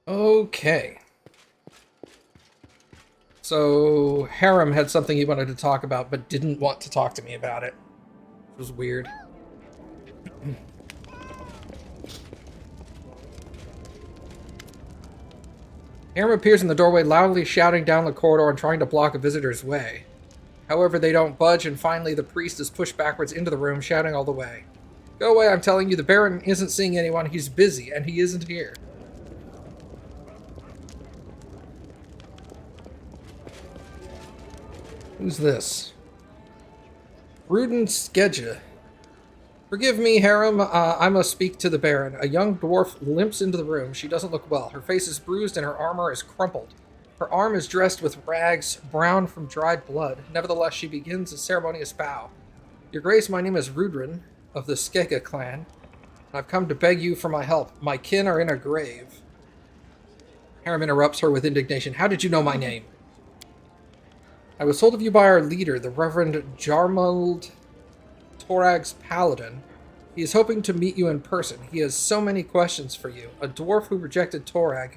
Okay. So, Harem had something he wanted to talk about, but didn't want to talk to me about it. Which was weird. Harem appears in the doorway, loudly shouting down the corridor and trying to block a visitor's way. However, they don't budge, and finally the priest is pushed backwards into the room, shouting all the way. Go away, I'm telling you, the Baron isn't seeing anyone, he's busy, and he isn't here. Who's this? Ruden Skedja. Forgive me, Harem, I must speak to the Baron. A young dwarf limps into the room. She doesn't look well. Her face is bruised and her armor is crumpled. Her arm is dressed with rags, brown from dried blood. Nevertheless, she begins a ceremonious bow. Your Grace, my name is Rudrin, of the Skega clan. I've come to beg you for my help. My kin are in a grave. Harem interrupts her with indignation. How did you know my name? I was told of you by our leader, the Reverend Jarmald Torag's Paladin. He is hoping to meet you in person. He has so many questions for you. A dwarf who rejected Torag,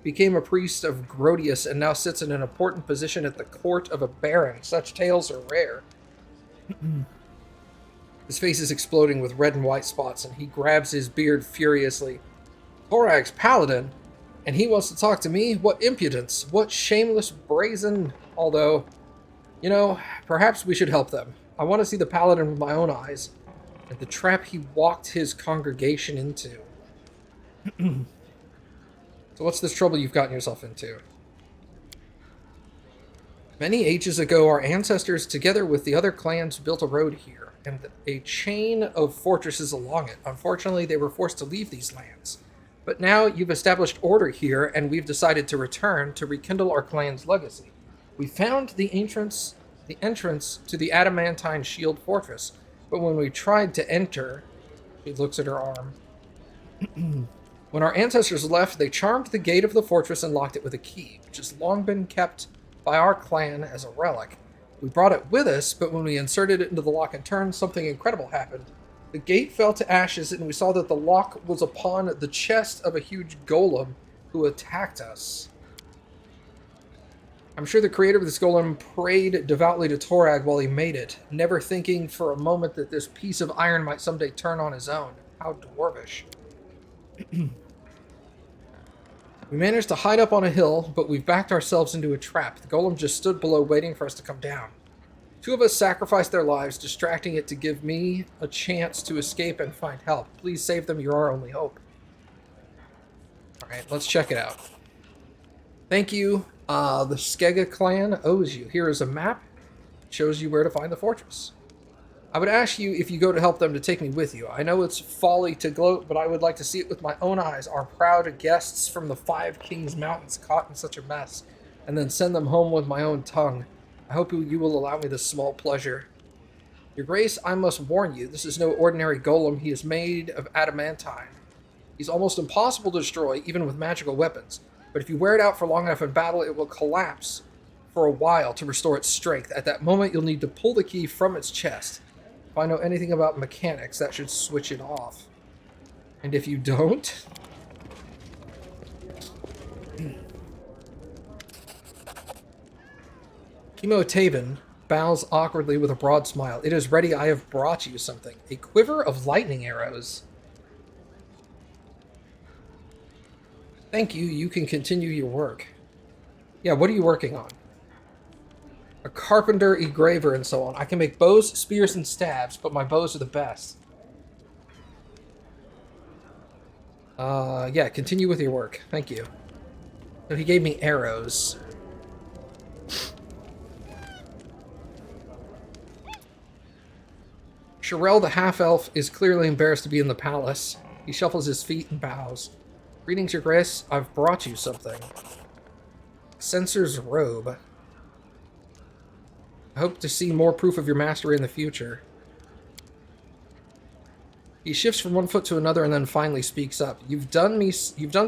became a priest of Grodius, and now sits in an important position at the court of a baron. Such tales are rare. His face is exploding with red and white spots, and he grabs his beard furiously. Torag's Paladin? And he wants to talk to me? What impudence! What shameless brazen... Although, you know, perhaps we should help them. I want to see the Paladin with my own eyes, and the trap he walked his congregation into. So what's this trouble you've gotten yourself into? Many ages ago, our ancestors, together with the other clans, built a road here, and a chain of fortresses along it. Unfortunately, they were forced to leave these lands. But now you've established order here, and we've decided to return to rekindle our clan's legacy. We found the entrance to the Adamantine Shield Fortress, but when we tried to enter... She looks at her arm. When our ancestors left, they charmed the gate of the fortress and locked it with a key, which has long been kept by our clan as a relic. We brought it with us, but when we inserted it into the lock and turn, something incredible happened. The gate fell to ashes, and we saw that the lock was upon the chest of a huge golem who attacked us. I'm sure the creator of this golem prayed devoutly to Torag while he made it, never thinking for a moment that this piece of iron might someday turn on his own. How dwarvish. We managed to hide up on a hill, but we've backed ourselves into a trap. The golem just stood below waiting for us to come down. Two of us sacrificed their lives, distracting it to give me a chance to escape and find help. Please save them, you're our only hope. Alright, let's check it out. Thank you. The Skega clan owes you. Here is a map. It shows you where to find the fortress. I would ask you, if you go to help them, to take me with you. I know it's folly to gloat, but I would like to see it with my own eyes, our proud guests from the Five Kings Mountains caught in such a mess, and then send them home with my own tongue. I hope you will allow me this small pleasure. Your Grace, I must warn you, this is no ordinary golem. He is made of adamantine. He's almost impossible to destroy, even with magical weapons. But if you wear it out for long enough in battle, it will collapse for a while to restore its strength. At that moment, you'll need to pull the key from its chest. If I know anything about mechanics, that should switch it off. And if you don't... Taven bows awkwardly with a broad smile. It is ready, I have brought you something. A quiver of lightning arrows. Thank you, you can continue your work. Yeah, what are you working on? A carpenter, engraver, and so on. I can make bows, spears, and stabs, but my bows are the best. Yeah, continue with your work. Thank you. So he gave me arrows. Sherelle the half-elf is clearly embarrassed to be in the palace. He shuffles his feet and bows. Greetings, Your Grace. I've brought you something. Censor's robe. I hope to see more proof of your mastery in the future. He shifts from one foot to another and then finally speaks up. You've done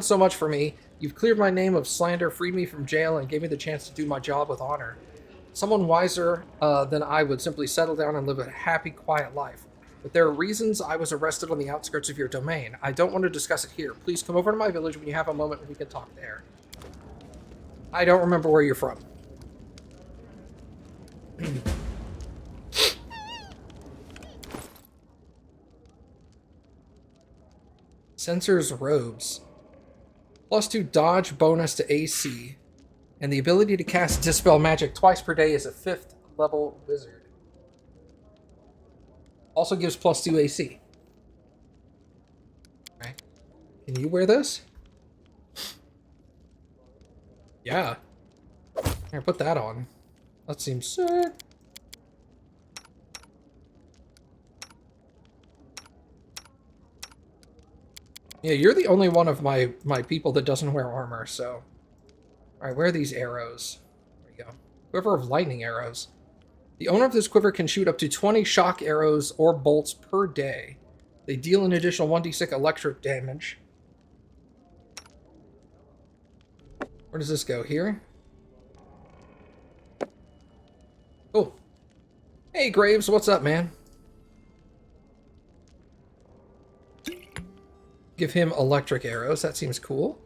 so much for me. You've cleared my name of slander, freed me from jail, and gave me the chance to do my job with honor. Someone wiser than I would simply settle down and live a happy, quiet life. but there are reasons I was arrested on the outskirts of your domain. I don't want to discuss it here. Please come over to my village when you have a moment and we can talk there. I don't remember where you're from. Sensor's robes. +2 dodge bonus to AC. And the ability to cast Dispel Magic twice per day as a 5th level wizard. Also gives +2 AC. Right. Can you wear this? Yeah. Here, put that on. That seems sick. Yeah, you're the only one of my people that doesn't wear armor, so... Alright, where are these arrows? There we go. Quiver of lightning arrows. The owner of this quiver can shoot up to 20 shock arrows or bolts per day. They deal an additional 1d6 electric damage. Where does this go? Here? Oh. Hey, Graves, what's up, man? Give him electric arrows. That seems cool.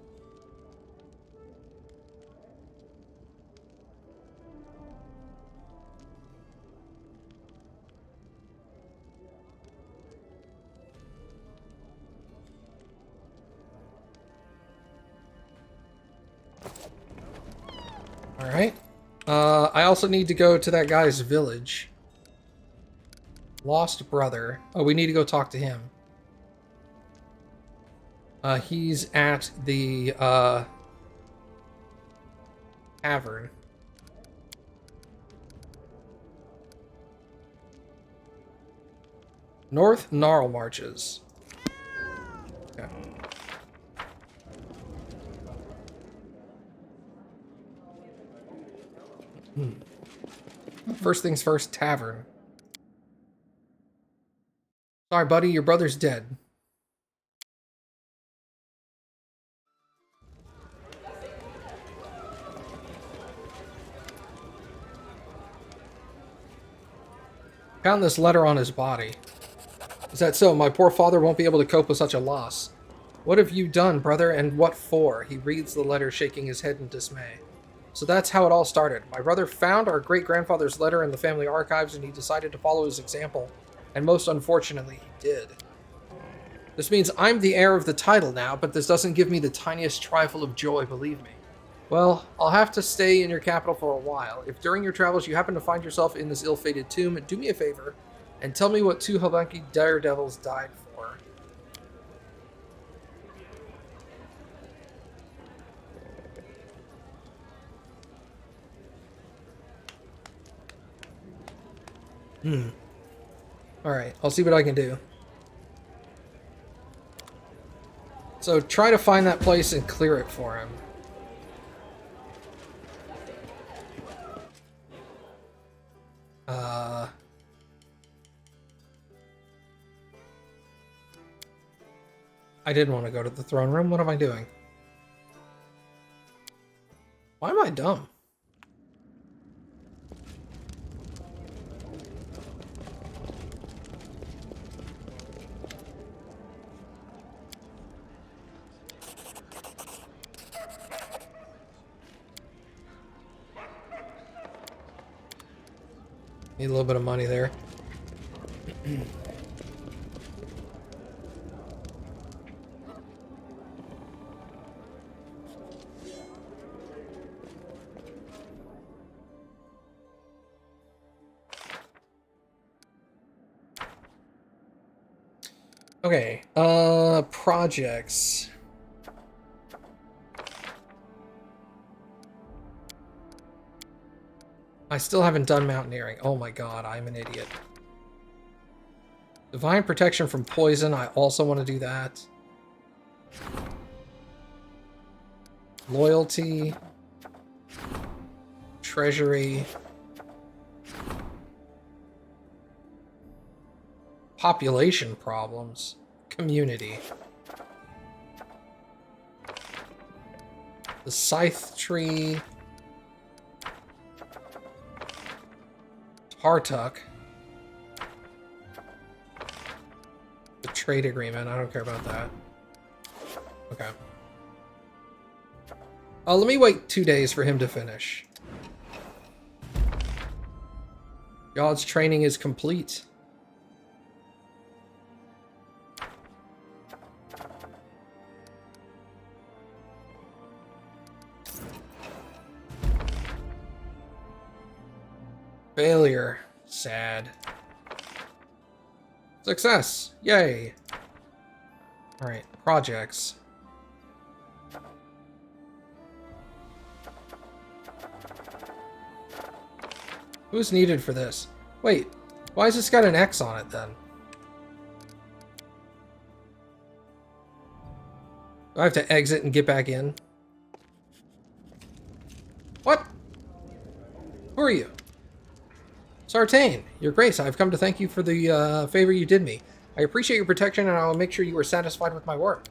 Alright. I also need to go to that guy's village. Lost brother. Oh, we need to go talk to him. He's at the tavern. North Gnarl Marches. Okay. First things first, tavern. Sorry, buddy, your brother's dead. Found this letter on his body. Is that so? My poor father won't be able to cope with such a loss. What have you done, brother, and what for? He reads the letter, shaking his head in dismay. So that's how it all started. My brother found our great-grandfather's letter in the family archives, and he decided to follow his example. And most unfortunately, he did. This means I'm the heir of the title now, but this doesn't give me the tiniest trifle of joy, believe me. Well, I'll have to stay in your capital for a while. If during your travels you happen to find yourself in this ill-fated tomb, do me a favor and tell me what 2 Habanki daredevils died for. Alright, I'll see what I can do. So try to find that place and clear it for him. I didn't want to go to the throne room. What am I doing? Why am I dumb? Need a little bit of money there. Okay, projects. I still haven't done mountaineering. Oh my god, I'm an idiot. Divine protection from poison, I also want to do that. Loyalty. Treasury. Population problems. Community. The scythe tree. Hartuck. trade agreement. I don't care about that. Okay. Let me wait 2 days for him to finish. God's training is complete. Failure. Sad. Success. Yay. Alright, projects. Who's needed for this? Wait, why has this got an X on it then? Do I have to exit and get back in? What? Who are you? Sartain, Your Grace, I've come to thank you for the favor you did me. I appreciate your protection and I will make sure you are satisfied with my work.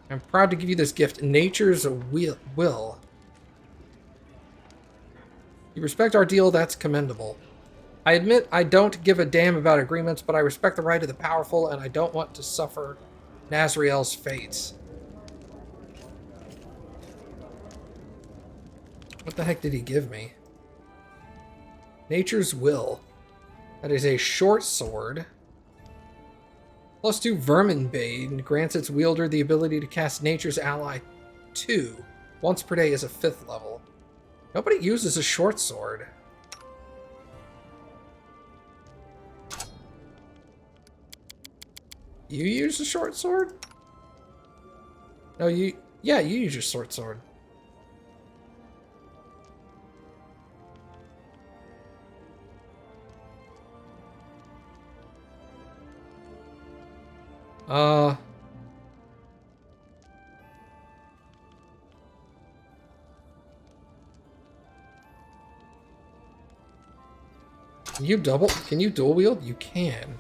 I'm proud to give you this gift, Nature's Will. You respect our deal, that's commendable. I admit I don't give a damn about agreements, but I respect the right of the powerful, and I don't want to suffer Nazriel's fates. What the heck did he give me? Nature's Will. That is a short sword. +2 Vermin Bane grants its wielder the ability to cast Nature's Ally 2 once per day as a 5th level. Nobody uses a short sword. You use a short sword? No, you... Yeah, you use your short sword. Can you dual wield? You can.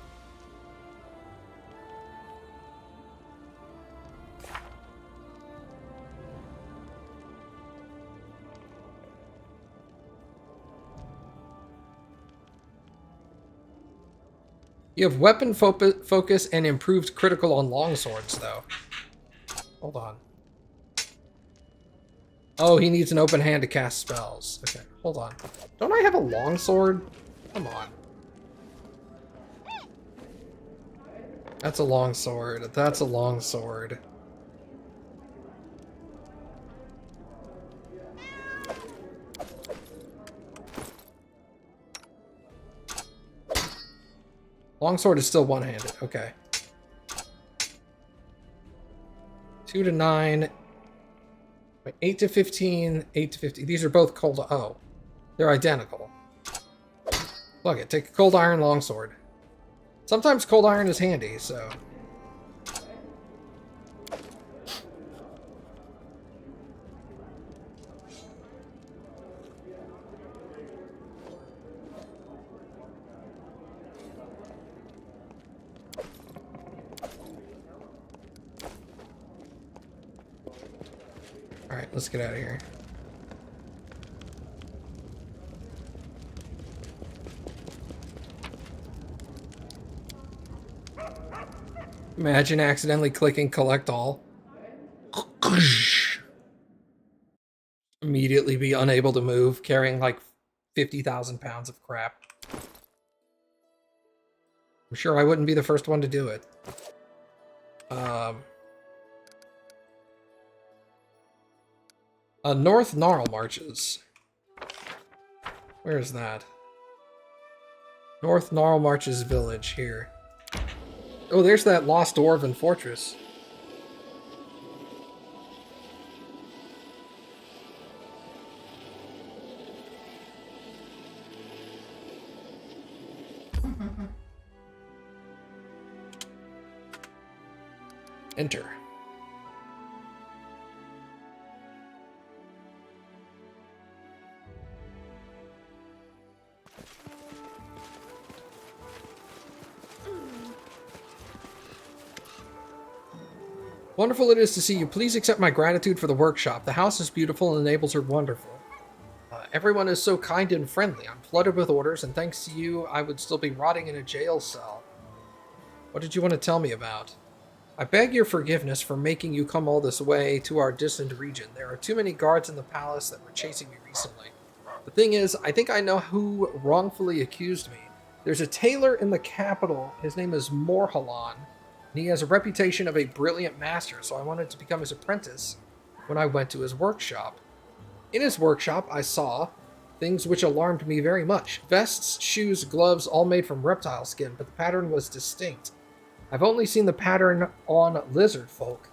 You have weapon focus and improved critical on longswords, though. Hold on. Oh, he needs an open hand to cast spells. Okay, hold on. Don't I have a longsword? Come on. That's a longsword. That's a longsword. Longsword is still one-handed. Okay. 2 to 9. Wait, 8 to 15. 8 to 50. These are both cold. Oh. They're identical. Look it. Take a cold iron longsword. Sometimes cold iron is handy, so... Alright, let's get out of here. Imagine accidentally clicking collect all. Immediately be unable to move, carrying like 50,000 pounds of crap. I'm sure I wouldn't be the first one to do it. North Gnarl Marches. Where is that? North Gnarl Marches village here. Oh, there's that lost dwarven fortress. Enter. Wonderful it is to see you. Please accept my gratitude for the workshop. The house is beautiful and the neighbors are wonderful. Everyone is so kind and friendly. I'm flooded with orders, and thanks to you, I would still be rotting in a jail cell. What did you want to tell me about? I beg your forgiveness for making you come all this way to our distant region. There are too many guards in the palace that were chasing me recently. The thing is, I think I know who wrongfully accused me. There's a tailor in the capital. His name is Morhalan, and he has a reputation of a brilliant master, so I wanted to become his apprentice when I went to his workshop. In his workshop, I saw things which alarmed me very much. Vests, shoes, gloves, all made from reptile skin, but the pattern was distinct. I've only seen the pattern on lizard folk,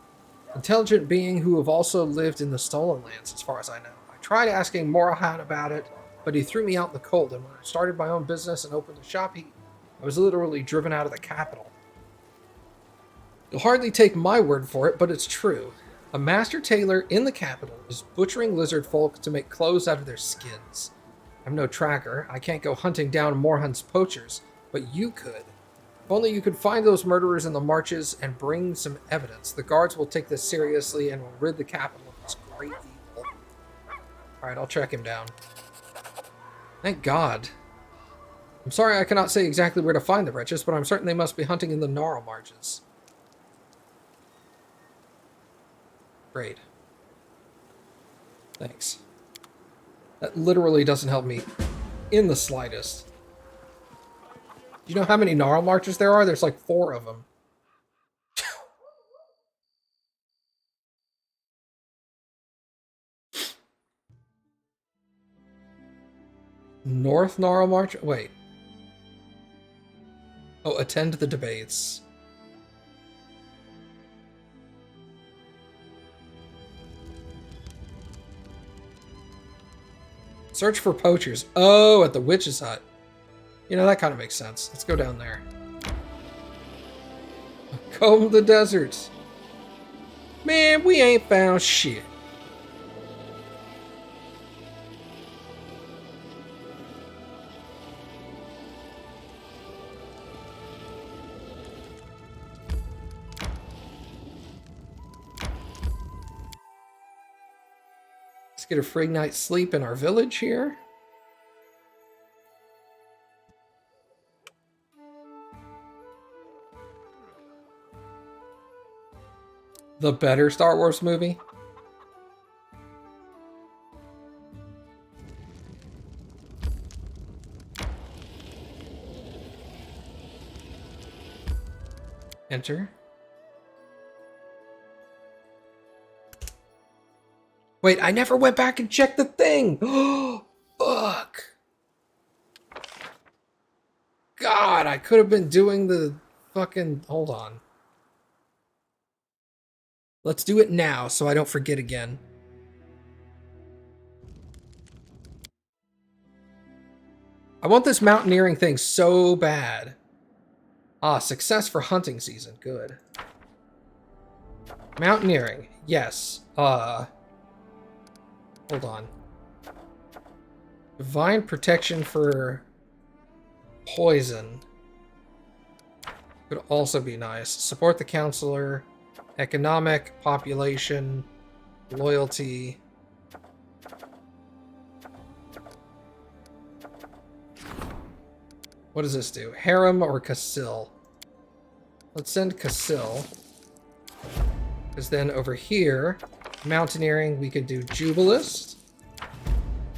intelligent being who have also lived in the Stolen Lands, as far as I know. I tried asking Morahan about it, but he threw me out in the cold, and when I started my own business and opened a shop, I was literally driven out of the capital. You'll hardly take my word for it, but it's true. A master tailor in the capital is butchering lizard folk to make clothes out of their skins. I'm no tracker. I can't go hunting down Morhan's poachers, but you could. If only you could find those murderers in the marches and bring some evidence. The guards will take this seriously and will rid the capital of this great evil. Alright, I'll track him down. Thank God. I'm sorry I cannot say exactly where to find the wretches, but I'm certain they must be hunting in the Gnarl marches. Great. Thanks. That literally doesn't help me in the slightest. Do you know how many Gnarl marches there are? There's like 4 of them. North Gnarl March? Wait. Oh, attend the debates. Search for poachers. Oh, at the witch's hut. You know, that kind of makes sense. Let's go down there. Comb the deserts. Man, we ain't found shit. Let's get a free night's sleep in our village here. The better Star Wars movie. Enter. Wait, I never went back and checked the thing. Oh, fuck. God, I could have been doing the fucking... Hold on. Let's do it now so I don't forget again. I want this mountaineering thing so bad. Ah, success for hunting season. Good. Mountaineering. Yes. Hold on. Divine protection for poison could also be nice. Support the counselor. Economic, population, loyalty. What does this do? Harem or Casil? Let's send Casil. Because then over here, mountaineering, we can do Jubilist.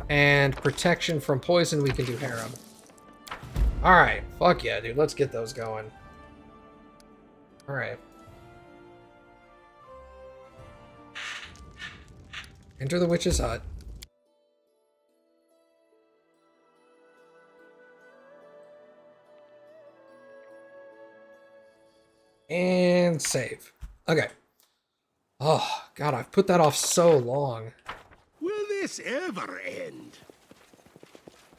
And protection from poison, we can do Harem. Alright, fuck yeah, dude. Let's get those going. Alright. Enter the witch's hut. And save. Okay. Oh, God, I've put that off so long. Will this ever end?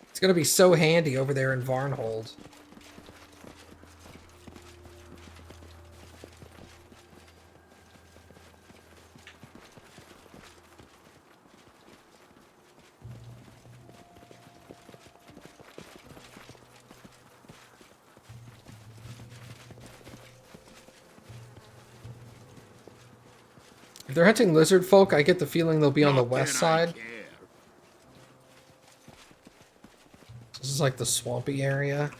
It's going to be so handy over there in Varnhold. If they're hunting lizard folk, I get the feeling they'll be on the west side. This is like the swampy area.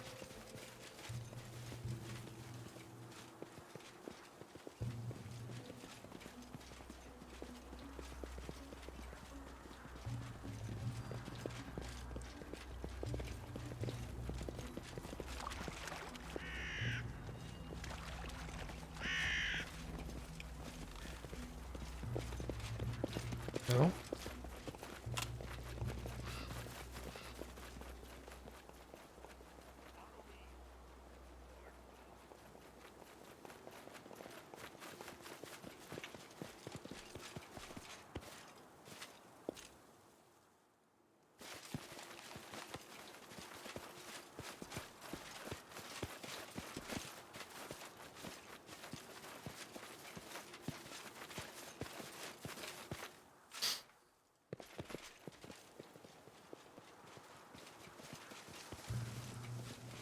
No?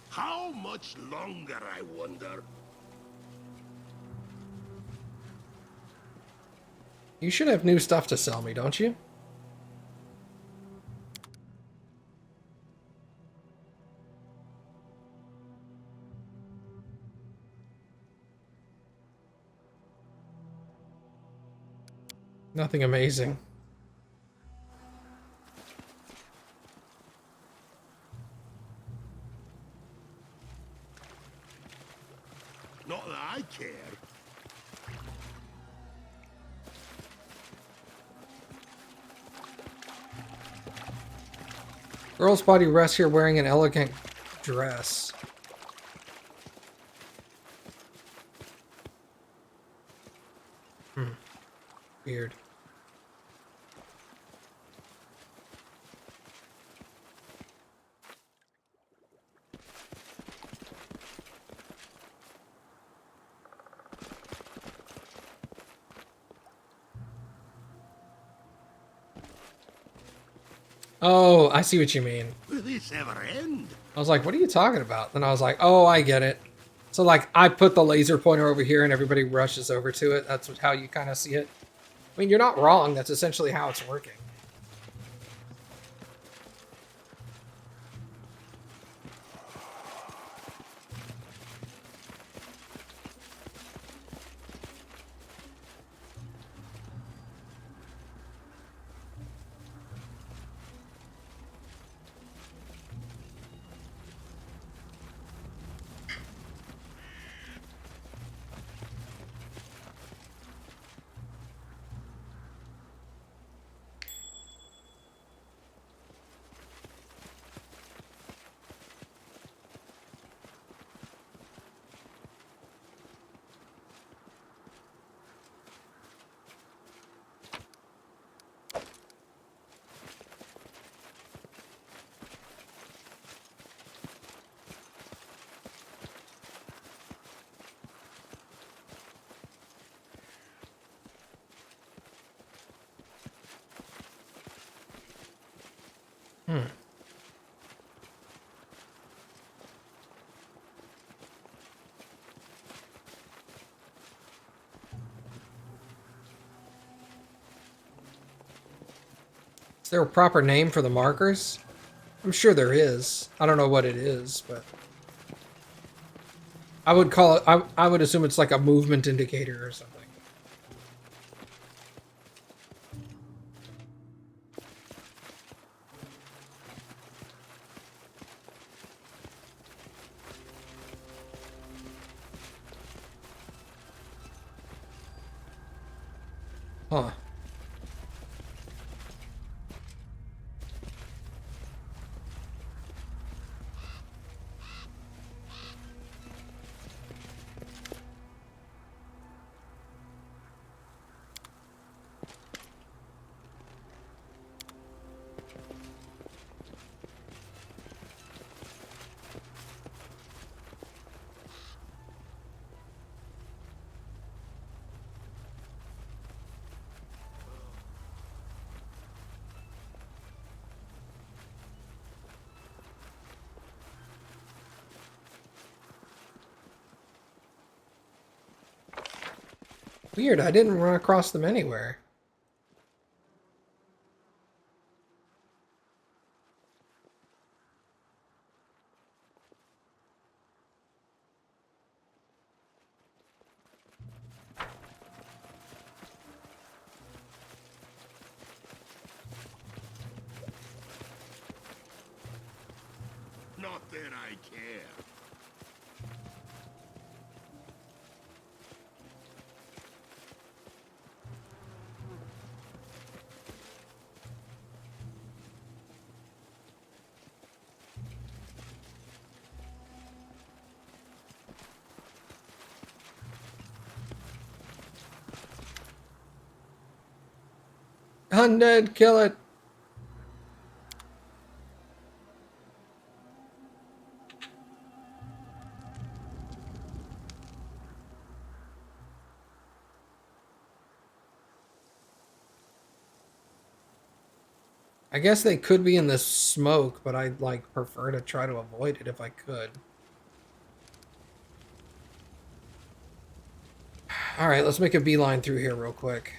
How much longer, I wonder? You should have new stuff to sell me, don't you? Nothing amazing. Not that I care. Girl's body rests here wearing an elegant dress. Weird. Oh, I see what you mean. Will this ever end? I was like, what are you talking about? Then I was like, oh, I get it. So, like, I put the laser pointer over here and everybody rushes over to it. That's how you kind of see it. I mean, you're not wrong. That's essentially how it's working. Is there a proper name for the markers? I'm sure there is. I don't know what it is, but I would call it, I would assume it's like a movement indicator or something. Huh. Weird, I didn't run across them anywhere. Not that I care. undead, kill it. I guess they could be in the smoke, but I'd like prefer to try to avoid it if I could. All right, let's make a beeline through here real quick.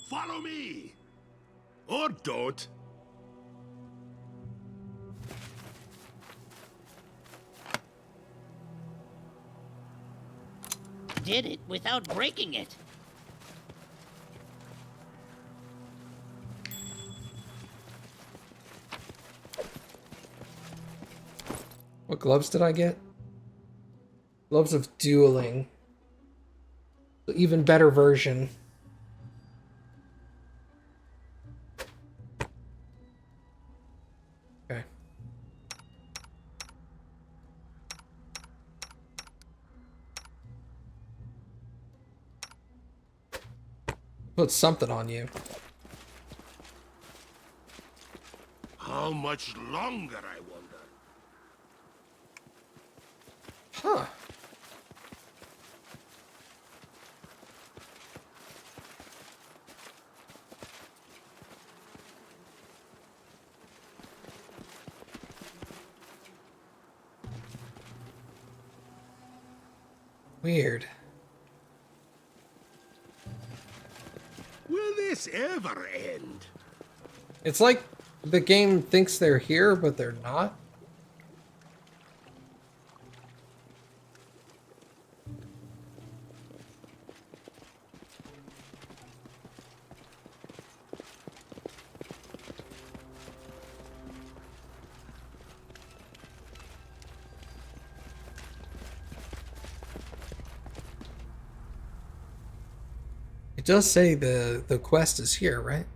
Follow me! Or don't. Did it without breaking it. What gloves did I get? Gloves of dueling. The even better version. Okay. Put something on you. How much longer, I wonder? Huh. Weird. Will this ever end? It's like the game thinks they're here, but they're not. It does say the quest is here, right?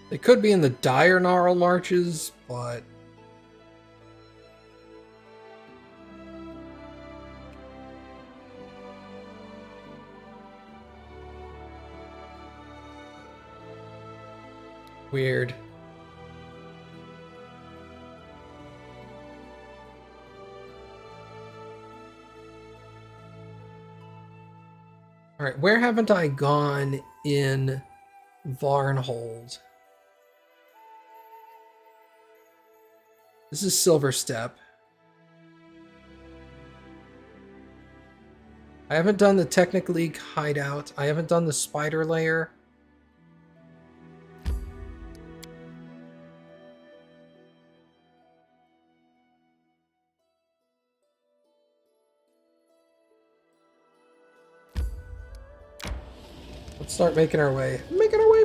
They could be in the dire gnarl marches, but weird. All right, where haven't I gone in Varnhold? This is Silver Step. I haven't done the Technic League hideout. I haven't done the spider lair. Let's start making our way. Making our way.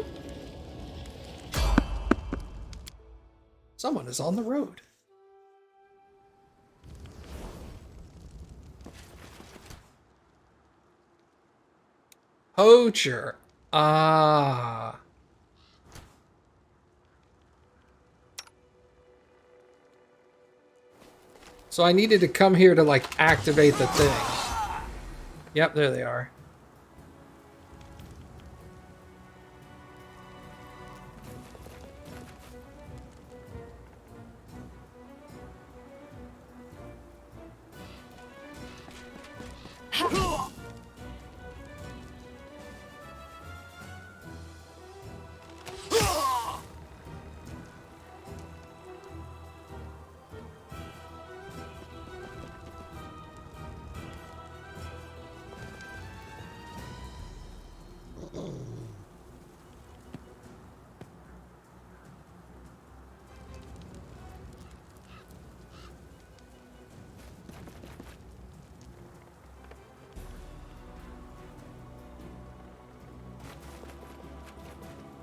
Someone is on the road. Poacher. Ah. So I needed to come here to like activate the thing. Yep, there they are.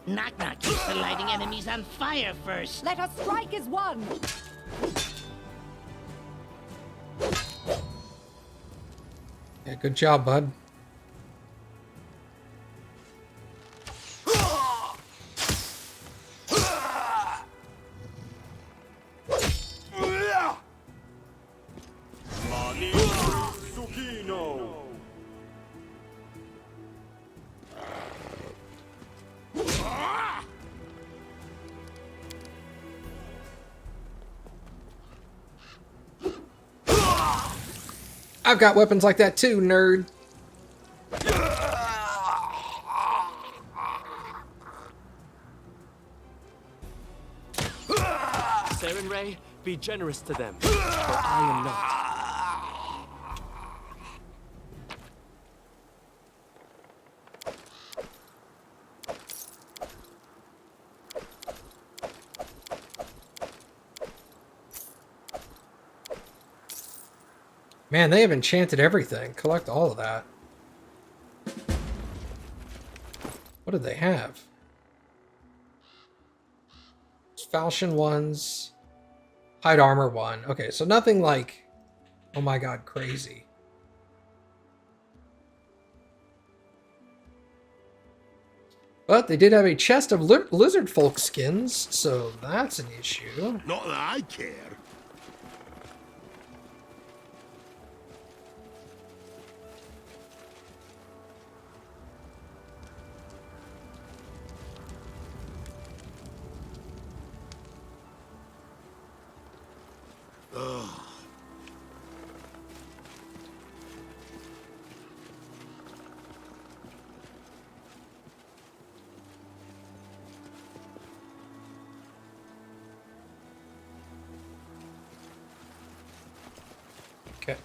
Knock-Knock used to lighting enemies on fire first. Let us strike as one! Yeah, good job, bud. I've got weapons like that too, nerd. Saren Ray, be generous to them, for I am not. Man, they have enchanted everything. Collect all of that. What did they have? Falchion ones. Hide armor one. Okay, so nothing like, oh my god, crazy. But they did have a chest of lizard folk skins, so that's an issue. Not that I care. Okay.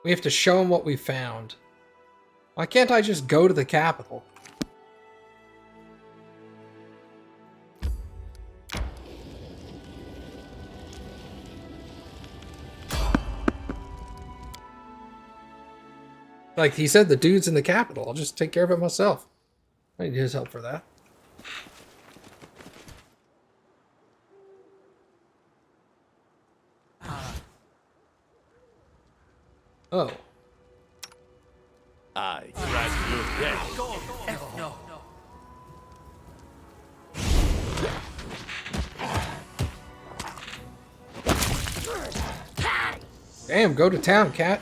We have to show them what we found. Why can't I just go to the capital? Like he said, the dude's in the capital. I'll just take care of it myself. I need his help for that. Oh. I grant you death. No. Damn, go to town, cat.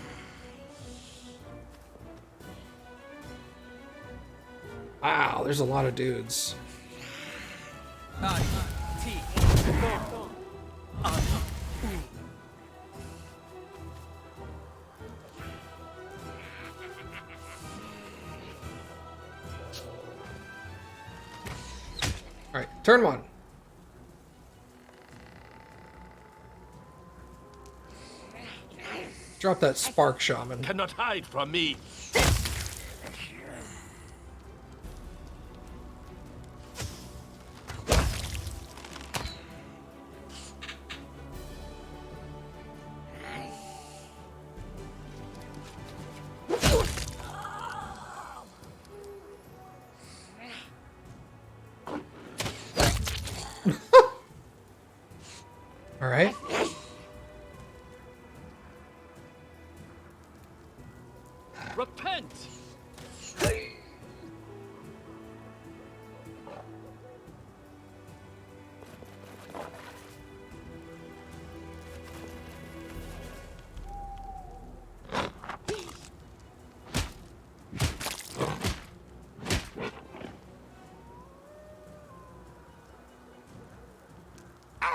Wow, there's a lot of dudes. Alright, turn one. Drop that spark shaman. Cannot hide from me. Alright. Repent!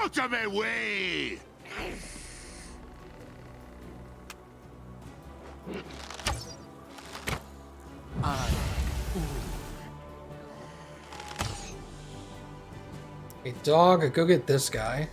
Out of my way! Hey, dog, go get this guy.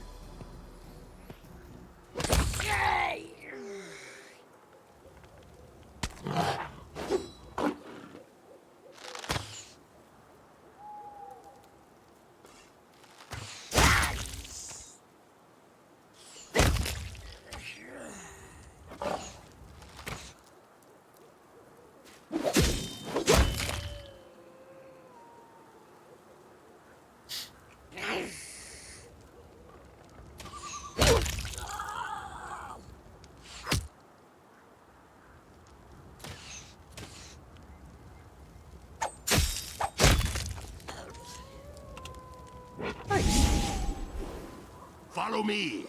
Follow me,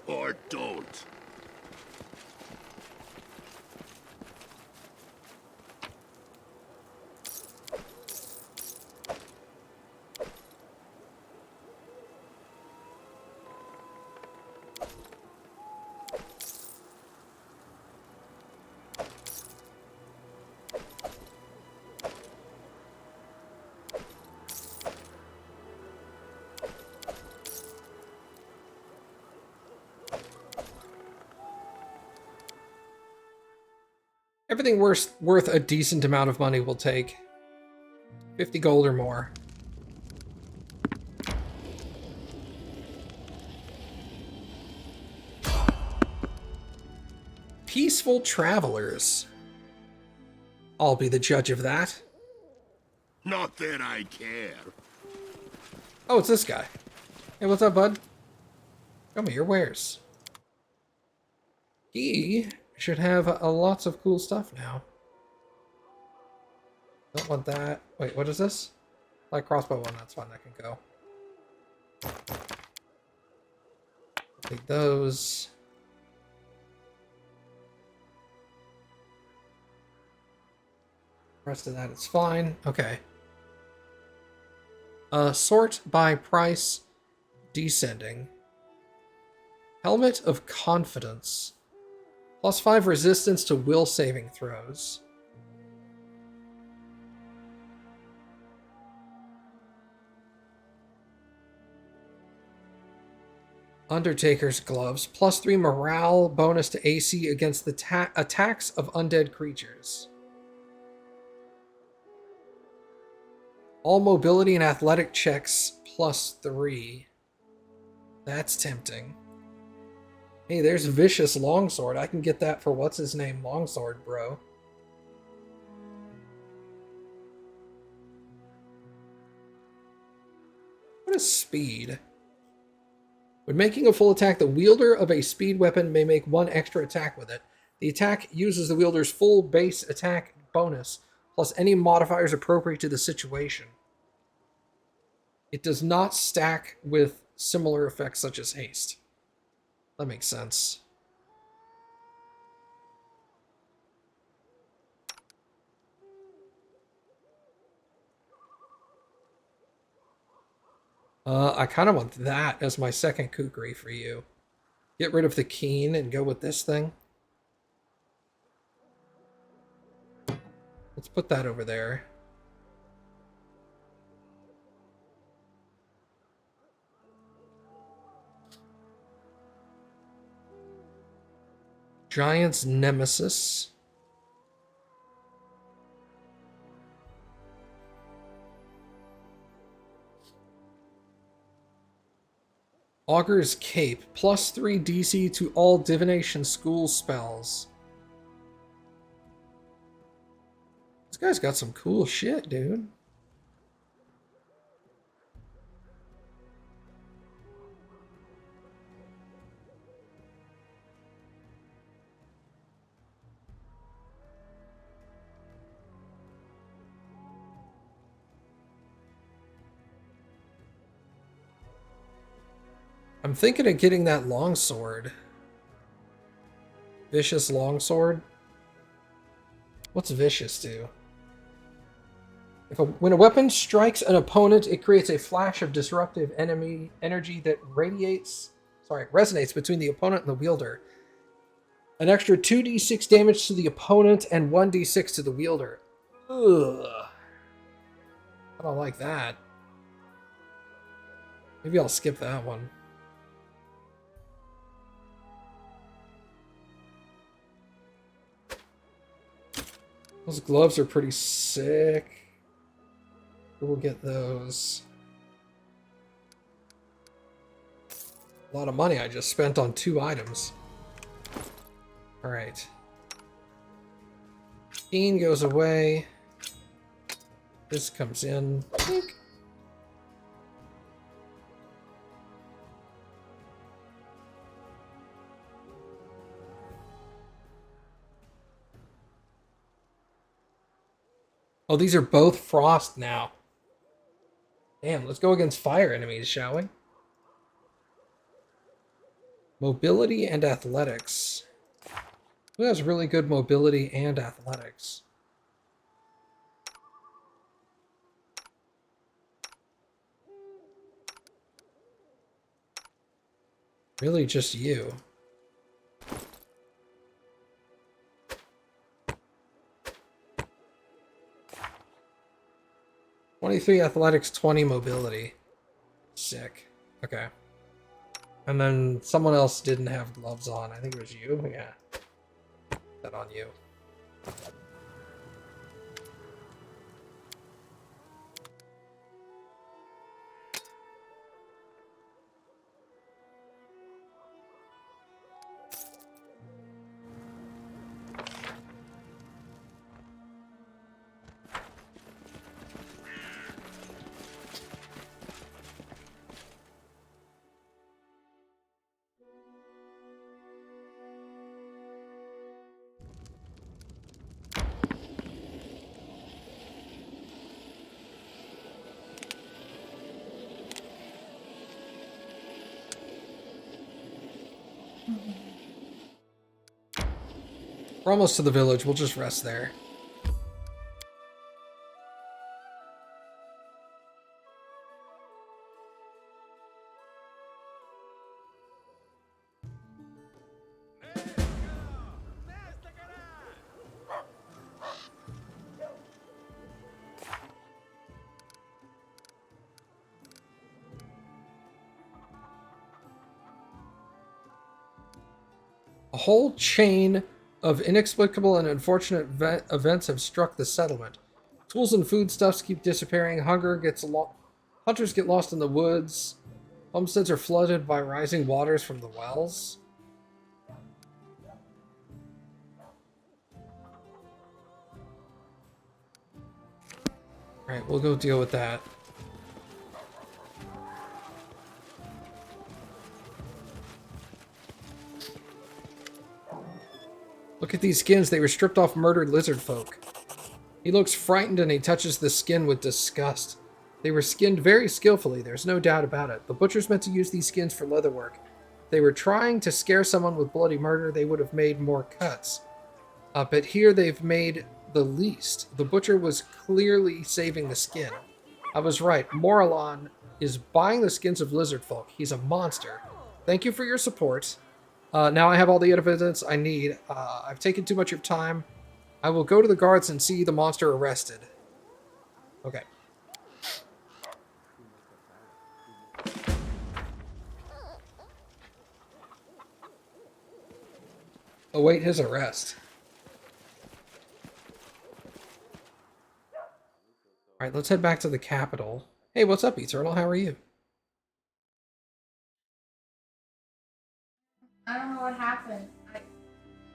or don't. Everything worth a decent amount of money will take. 50 gold or more. Peaceful travelers. I'll be the judge of that. Not that I care. Oh, it's this guy. Hey, what's up, bud? Show me your wares. He should have lots of cool stuff now. Don't want that. Wait, what is this? Light crossbow one, that's fine, that can go. Take those. Rest of that is fine. Okay. Sort by price, descending. Helmet of Confidence. +5 resistance to will saving throws. Undertaker's Gloves. +3 morale bonus to AC against the attacks of undead creatures. All mobility and athletic checks +3. That's tempting. Hey, there's Vicious Longsword. I can get that for what's his name? Longsword, bro. What is speed? When making a full attack, the wielder of a speed weapon may make one extra attack with it. The attack uses the wielder's full base attack bonus, plus any modifiers appropriate to the situation. It does not stack with similar effects such as haste. That makes sense. I kind of want that as my second kukri for you. Get rid of the keen and go with this thing. Let's put that over there. Giant's Nemesis. Augur's Cape. +3 DC to all divination school spells. This guy's got some cool shit, dude. I'm thinking of getting that longsword. Vicious longsword. What's Vicious do? When a weapon strikes an opponent, it creates a flash of disruptive enemy energy that resonates between the opponent and the wielder. An extra 2d6 damage to the opponent and 1d6 to the wielder. Ugh. I don't like that. Maybe I'll skip that one. Those gloves are pretty sick. We'll get those. A lot of money I just spent on 2 items. Alright. Bean goes away. This comes in. Tink. Oh, these are both frost now. Damn, let's go against fire enemies, shall we? Mobility and athletics. Who has really good mobility and athletics? Really just you. "23 athletics, 20 mobility." Sick. Okay. And then someone else didn't have gloves on. I think it was you. Yeah. Put that on you. We're almost to the village. We'll just rest there. A whole chain of inexplicable and unfortunate events have struck the settlement. Tools and foodstuffs keep disappearing. Hunters get lost in the woods. Homesteads are flooded by rising waters from the wells. Alright, we'll go deal with that. Look at these skins. They were stripped off murdered lizard folk. He looks frightened and he touches the skin with disgust. They were skinned very skillfully, there's no doubt about it. The butchers meant to use these skins for leatherwork. If they were trying to scare someone with bloody murder, they would have made more cuts. But here they've made the least. The butcher was clearly saving the skin. I was right. Moralon is buying the skins of lizard folk. He's a monster. Thank you for your support. Now I have all the evidence I need. I've taken too much of your time. I will go to the guards and see the monster arrested. Okay. Await his arrest. Alright, let's head back to the capital. Hey, what's up, Eternal? How are you? I don't know what happened.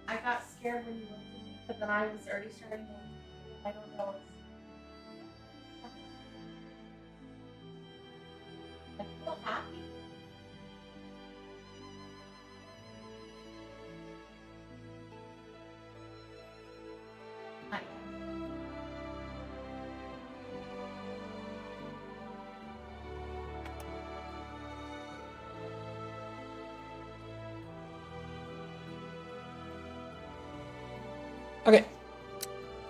I got scared when you looked at me, but then I was already starting to. I don't know. I feel happy. I Okay.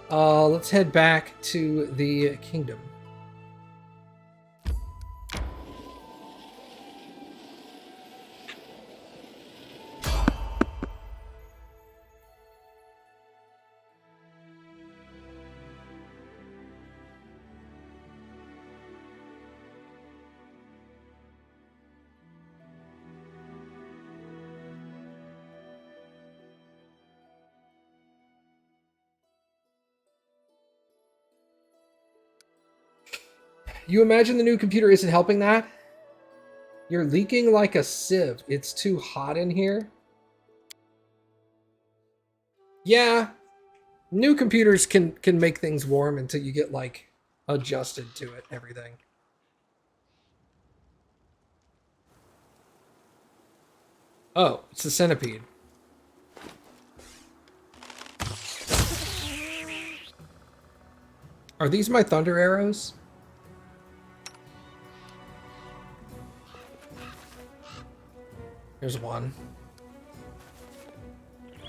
Let's head back to the kingdom. You imagine the new computer isn't helping that? You're leaking like a sieve. It's too hot in here. Yeah, new computers can make things warm until you get like adjusted to it and everything. Oh, it's the centipede. Are these my thunder arrows? Here's one. I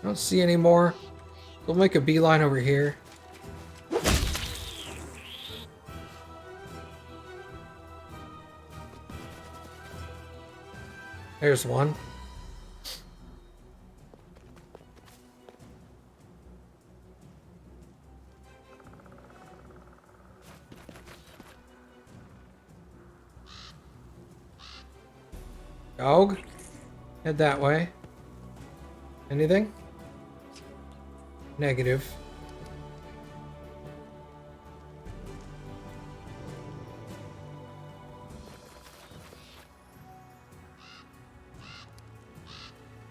don't see any more. We'll make a beeline over here. There's one. Dog. Head that way. Anything? Negative.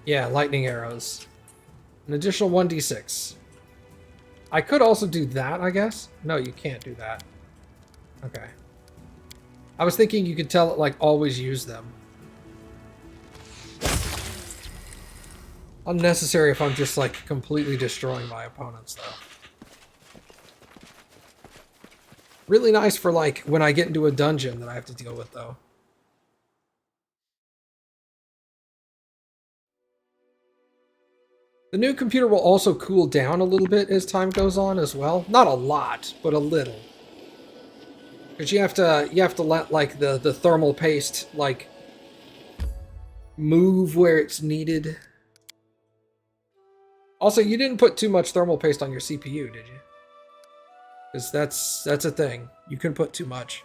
Yeah, lightning arrows. An additional 1d6. I could also do that, I guess. No, you can't do that. Okay. I was thinking you could tell it, like, always use them. Unnecessary if I'm just, like, completely destroying my opponents, though. Really nice for, like, when I get into a dungeon that I have to deal with, though. The new computer will also cool down a little bit as time goes on as well. Not a lot, but a little. Because you have to let, like, the thermal paste, like, move where it's needed. Also, you didn't put too much thermal paste on your CPU, did you? Because that's a thing. You can put too much.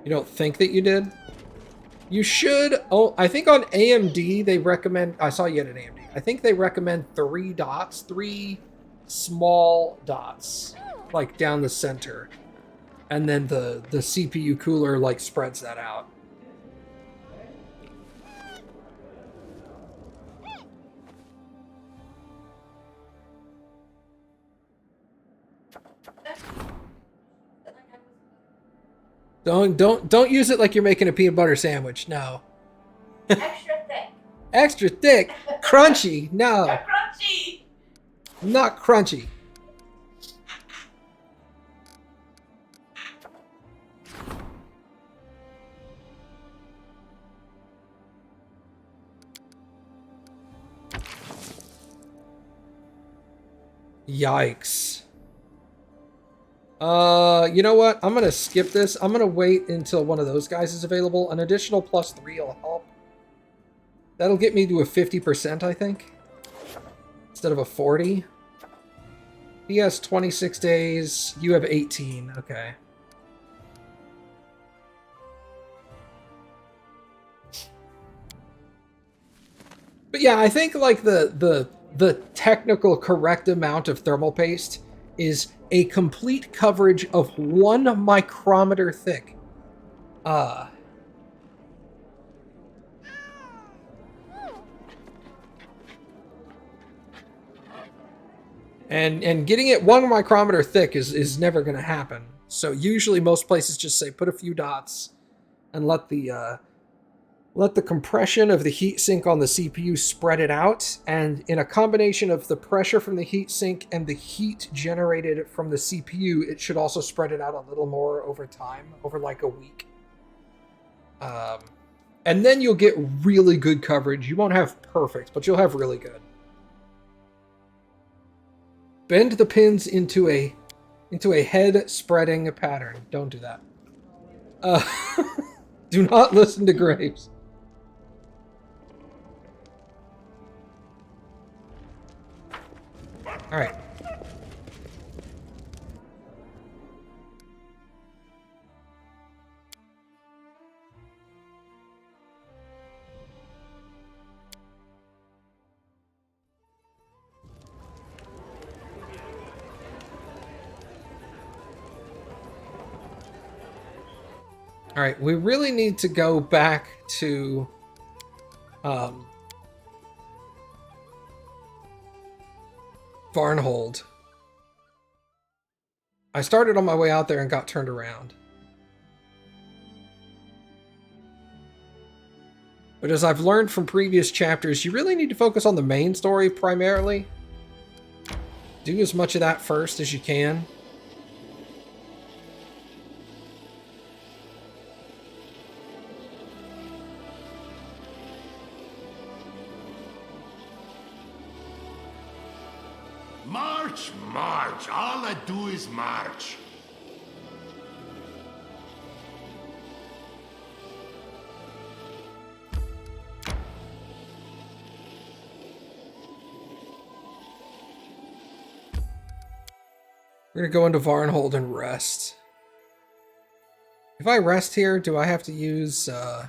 You don't think that you did? You should. Oh, I think on AMD they recommend. I saw you had an AMD. I think they recommend 3 dots, 3 small dots, like down the center, and then the CPU cooler like spreads that out. Don't use it like you're making a peanut butter sandwich. No. Extra thick. Extra thick, crunchy. No, Crunchy. not crunchy. Yikes. You know what? I'm gonna skip this. I'm gonna wait until one of those guys is available. An additional +3 will help. That'll get me to a 50%, I think, instead of a 40. He has 26 days. You have 18. Okay. But yeah, I think like the technical correct amount of thermal paste is a complete coverage of 1 micrometer thick. And getting it 1 micrometer thick is never going to happen. So usually most places just say put a few dots and let the Let the compression of the heatsink on the CPU spread it out, and in a combination of the pressure from the heatsink and the heat generated from the CPU, it should also spread it out a little more over time, over like a week. And then you'll get really good coverage. You won't have perfect, but you'll have really good. Bend the pins into a head spreading pattern. Don't do that. Do not listen to Graves. All right. All right, we really need to go back to Varnhold. I started on my way out there and got turned around. But as I've learned from previous chapters, you really need to focus on the main story primarily. Do as much of that first as you can. March, march. All I do is march. We're gonna go into Varnhold and rest. If I rest here, do I have to use, Yeah,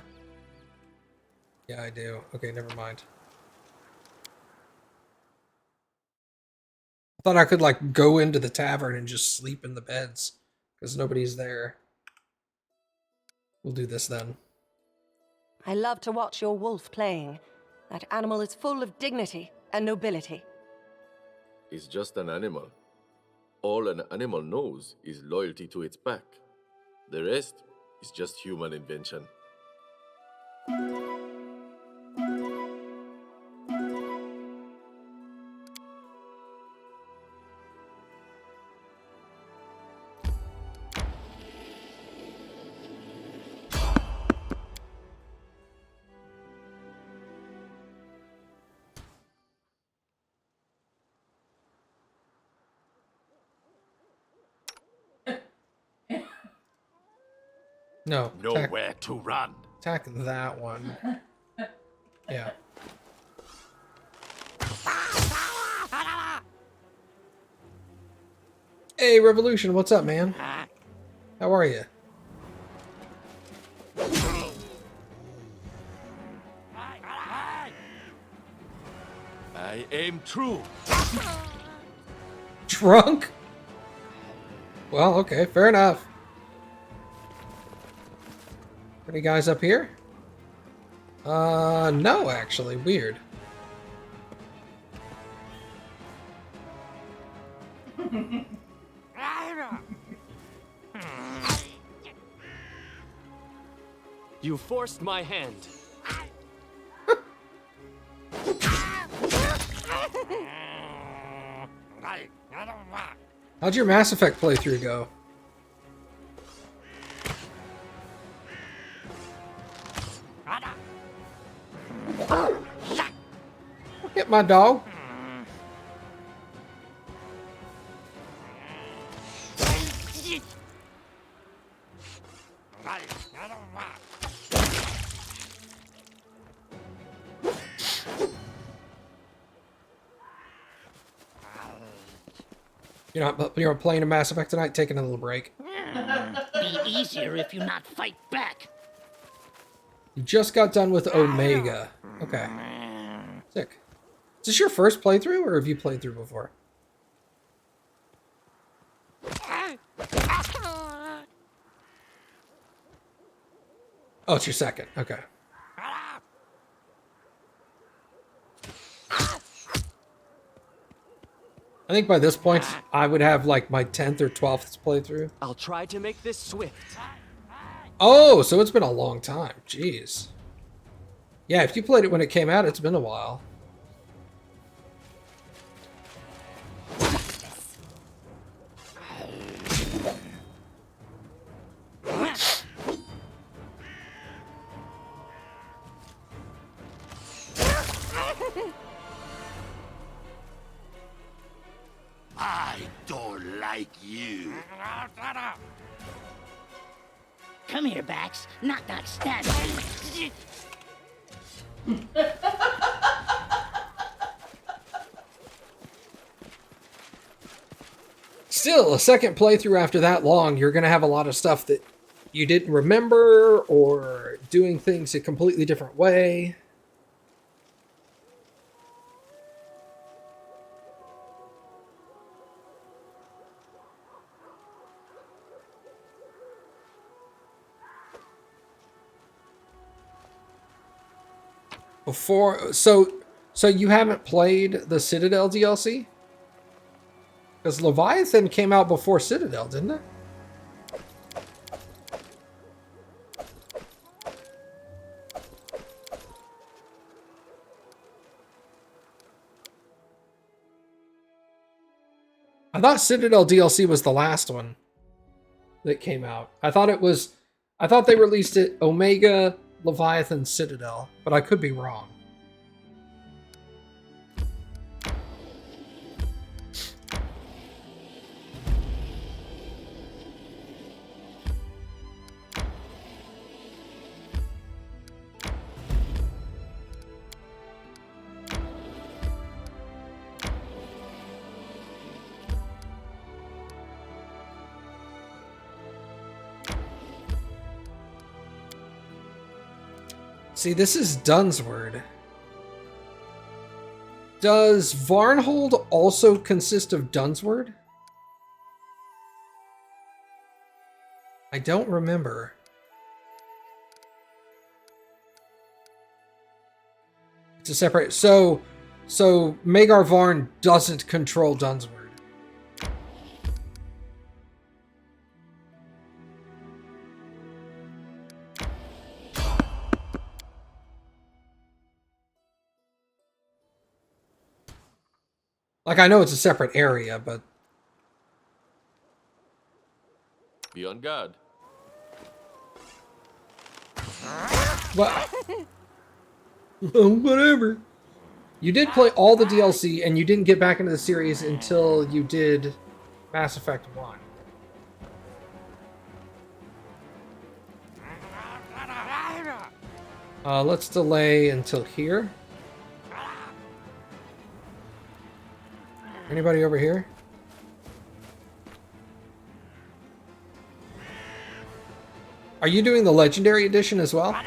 I do. Okay, never mind. I thought I could, like, go into the tavern and just sleep in the beds, because nobody's there. We'll do this then. I love to watch your wolf playing. That animal is full of dignity and nobility. It's just an animal. All an animal knows is loyalty to its pack. The rest is just human invention. No. Nowhere to run. Attack that one. Yeah. Hey, Revolution, what's up, man? How are you? I aim true. Drunk? Well, okay, fair enough. Any guys up here? No, actually. Weird. You forced my hand. How'd your Mass Effect playthrough go? Hit my dog. You're not playing a Mass Effect tonight, taking a little break. Be easier if you not fight back. You just got done with Omega. Okay. Sick. Is this your first playthrough, or have you played through before? Oh, it's your second. Okay. I think by this point, I would have like my 10th or 12th playthrough. I'll try to make this swift. Oh, so it's been a long time. Jeez. Yeah, if you played it when it came out, it's been a while. I don't like you. Come here, Bax. Knock-Knock stab me. Still, a second playthrough after that long, you're going to have a lot of stuff that you didn't remember or doing things a completely different way. So you haven't played the Citadel DLC? Because Leviathan came out before Citadel, didn't it? I thought Citadel DLC was the last one that came out. I thought they released it Omega, Leviathan, Citadel, but I could be wrong. See, this is Dunsword. Does Varnhold also consist of Dunsword? I don't remember. It's a separate... So Magar Varn doesn't control Dunsword. Like, I know it's a separate area, but... Be on guard. What? Whatever. You did play all the DLC, and you didn't get back into the series until you did Mass Effect 1. Let's delay until here. Anybody over here? Are you doing the Legendary Edition as well?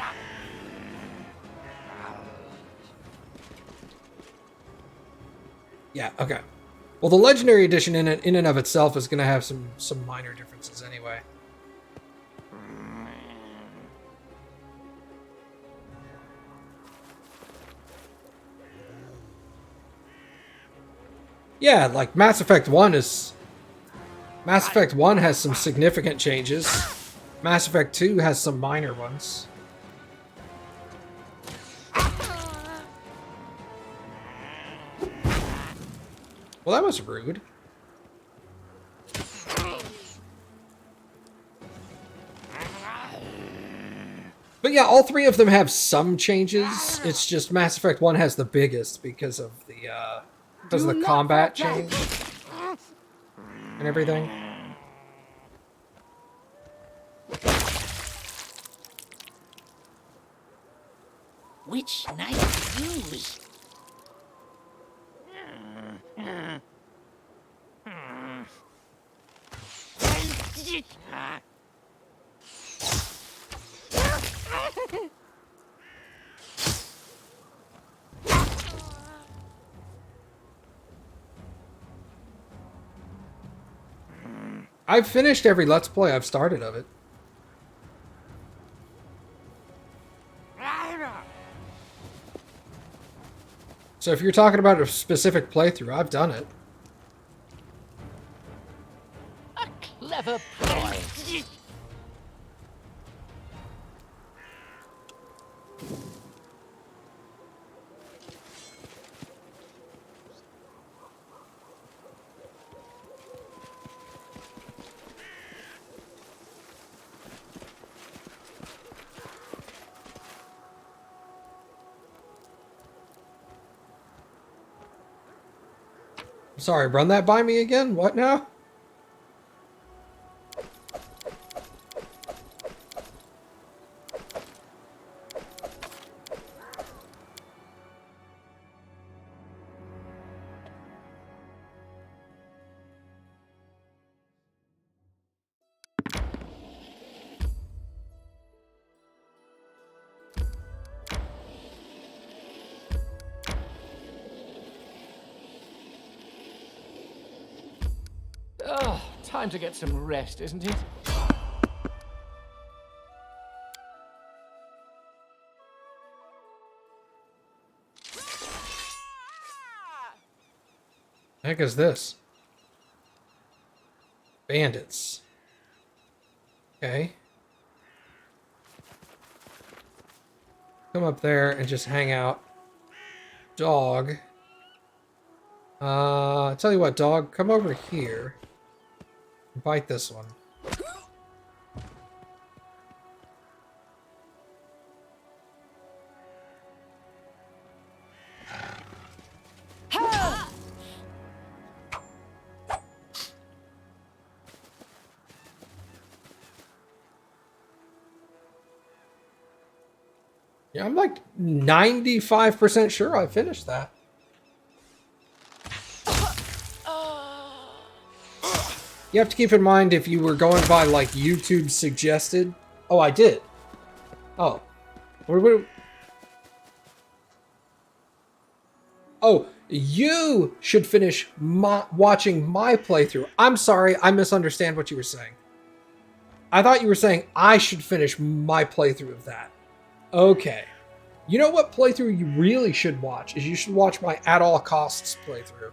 Yeah, okay. Well, the Legendary Edition in and of itself is going to have some minor differences anyway. Yeah, like Mass Effect 1 has some significant changes. Mass Effect 2 has some minor ones. Well, that was rude. But yeah, all three of them have some changes. It's just Mass Effect 1 has the biggest because of the combat change and everything. Which knife to use? I've finished every Let's Play I've started of it. So if you're talking about a specific playthrough, I've done it. A clever ploy. Sorry, run that by me again? What now? Oh, time to get some rest, isn't it? The heck is this? Bandits. Okay. Come up there and just hang out. Dog. Tell you what, dog, come over here. Bite this one. Yeah, I'm like 95% sure I finished that. You have to keep in mind if you were going by like YouTube suggested. Oh, I did. Oh. Oh, you should finish watching my playthrough. I'm sorry, I misunderstand what you were saying. I thought you were saying I should finish my playthrough of that. Okay. You know what playthrough you really should watch? Is you should watch my At All Costs playthrough.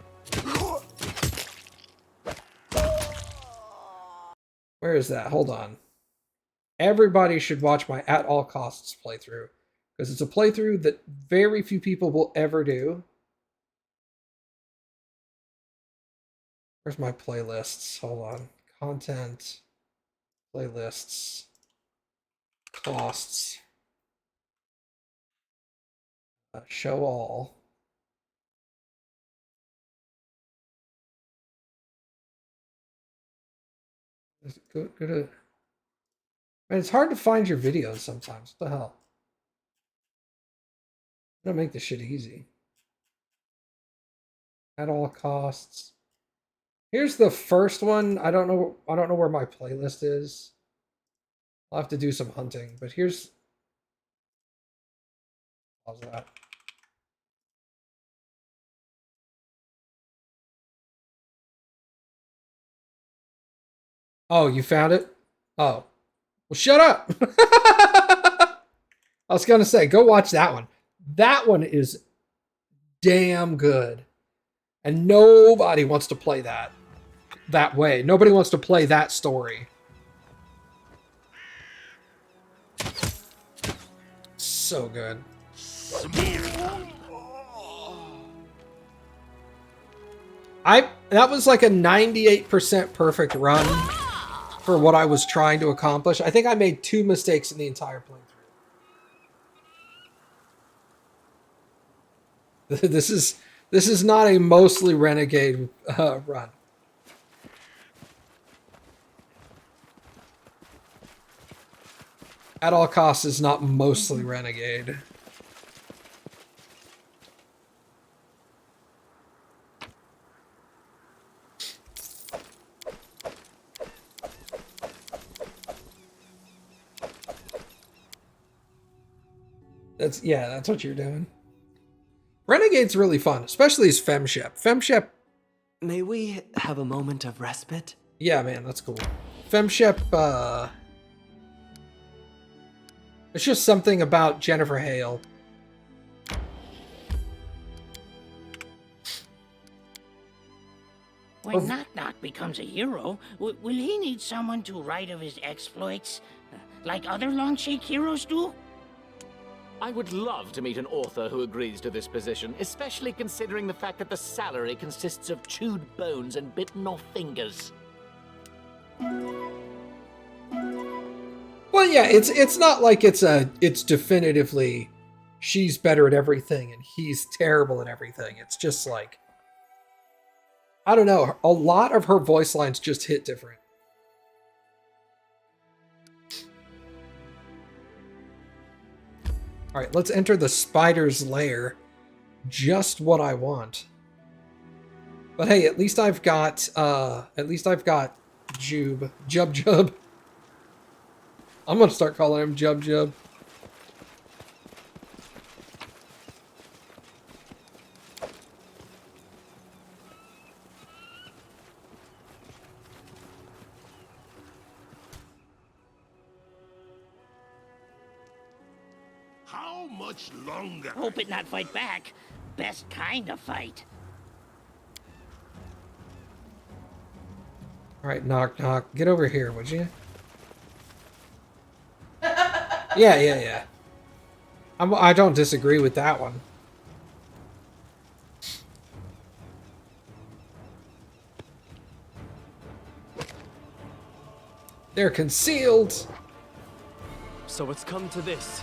Where is that? Hold on. Everybody should watch my At All Costs playthrough. Because it's a playthrough that very few people will ever do. Where's my playlists? Hold on. Content. Playlists. Costs. Show all. Go to... Man, it's hard to find your videos sometimes. What the hell? I'm gonna make this shit easy. At all costs. Here's the first one. I don't know where my playlist is. I'll have to do some hunting, but here's... How's that? Oh, you found it? Oh. Well, shut up! I was gonna say, go watch that one. That one is damn good. And nobody wants to play that way. Nobody wants to play that story. So good. That was like a 98% perfect run for what I was trying to accomplish. I think I made 2 mistakes in the entire playthrough. This is not a mostly renegade run. At all costs is not mostly renegade. That's what you're doing. Renegade's really fun, especially as Femshep. Femshep... May we have a moment of respite? Yeah, man, that's cool. Femshep, it's just something about Jennifer Hale. When Nok-Nok becomes a hero, will he need someone to write of his exploits? Like other Longshake heroes do? I would love to meet an author who agrees to this position, especially considering the fact that the salary consists of chewed bones and bitten off fingers. Well, yeah, it's not like it's definitively she's better at everything and he's terrible at everything. It's just like I don't know. A lot of her voice lines just hit different. All right, let's enter the spider's lair. Just what I want. But hey, at least I've got Jub. I'm gonna start calling him Jub. How much longer? Hope it not fight back. Best kind of fight. All right, Nok-Nok, get over here, would you? Yeah. I don't disagree with that one. They're concealed. So it's come to this.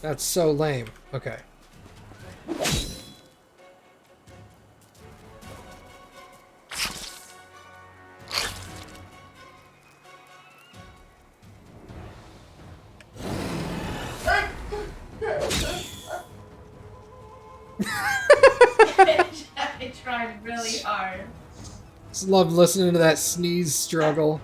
That's so lame. Okay. I tried really hard. Just love listening to that sneeze struggle.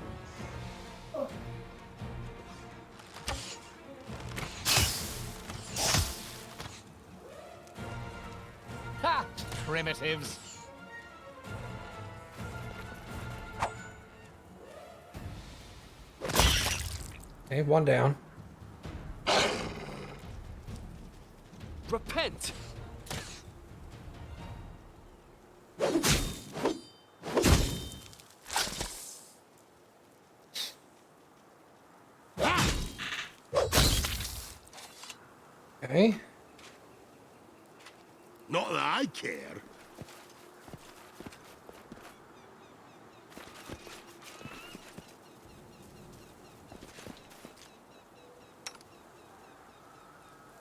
Ha! Primitives. Okay, one down. Repent! Okay. Not that I care.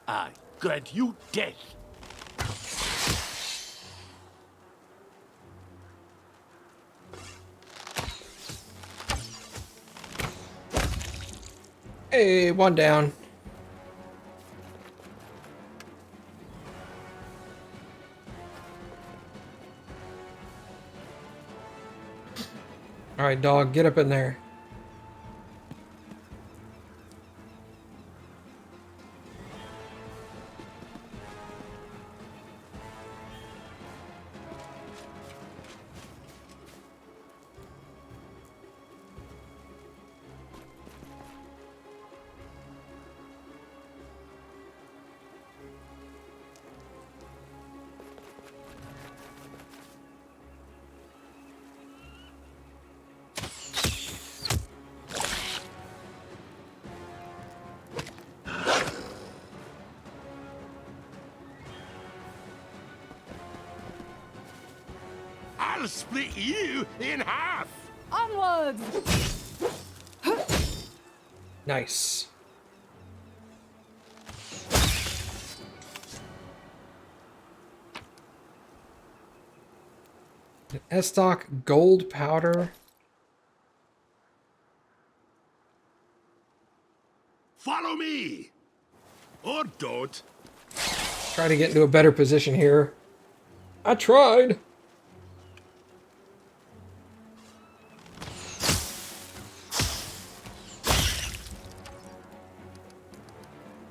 I grant you death. Hey, one down. All right, dog, get up in there. I'll split you in half. Onwards! Nice. Estoc gold powder. Follow me. Or don't. Try to get into a better position here. I tried.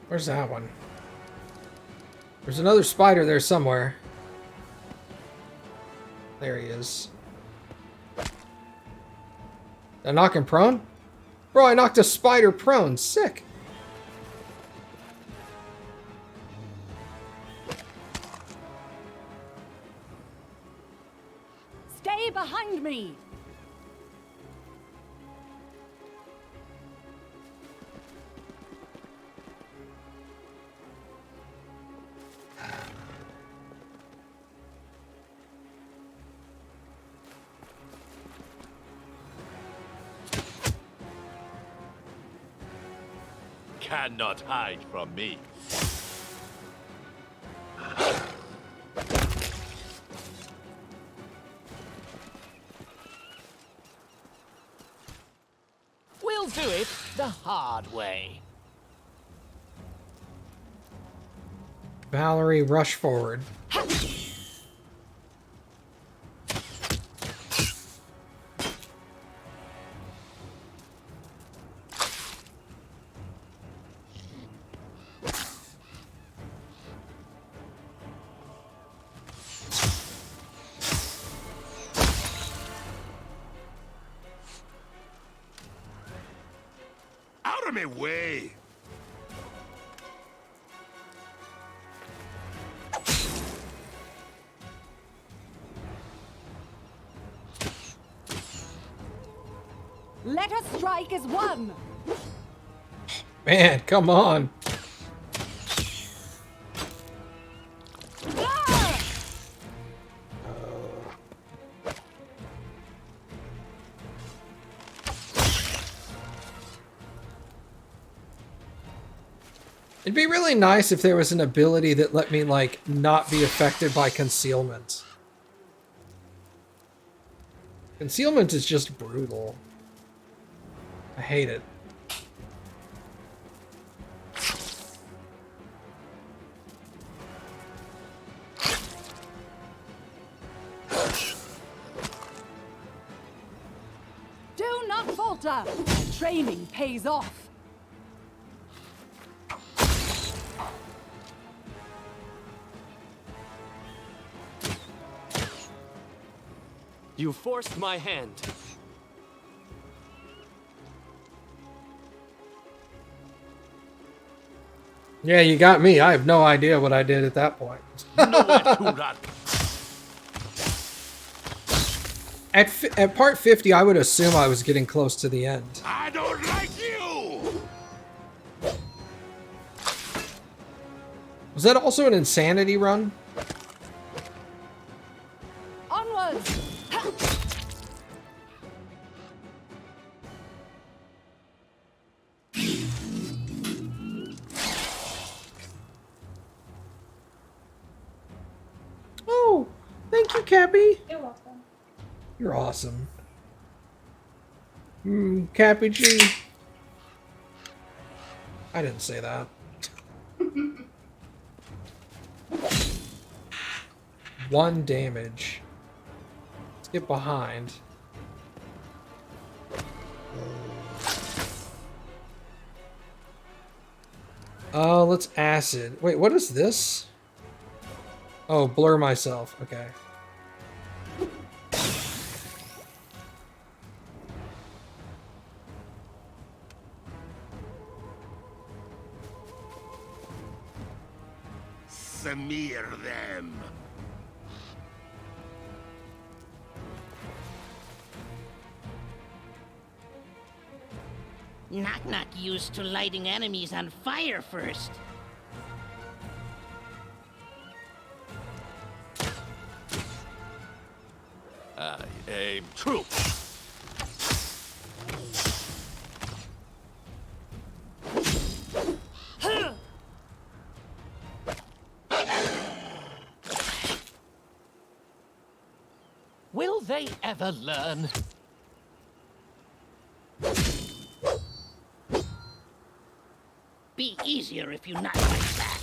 Where's that one? There's another spider there somewhere. There he is. Did I knock him prone? Bro, I knocked a spider prone. Sick. Stay behind me! Cannot hide from me. we'll do it the hard way. Valerie, rush forward. Out of my way! Let us strike as one! Man, come on. Ah! It'd be really nice if there was an ability that let me, like, not be affected by concealment. Concealment is just brutal. I hate it. Do not falter! Training pays off. You forced my hand. Yeah, you got me. I have no idea what I did at that point. Nowhere to run. At part 50, I would assume I was getting close to the end. I don't like you! Was that also an insanity run? Onwards! Ha! Oh, thank you, Cappy. You're welcome. You're awesome. Cappy G. I didn't say that. One damage. Let's get behind. Oh, let's acid. Wait, what is this? Oh, blur myself. Okay. Smear them. Nok-Nok used to lighting enemies on fire first. I aim true. Will they ever learn? Be easier if you not like that.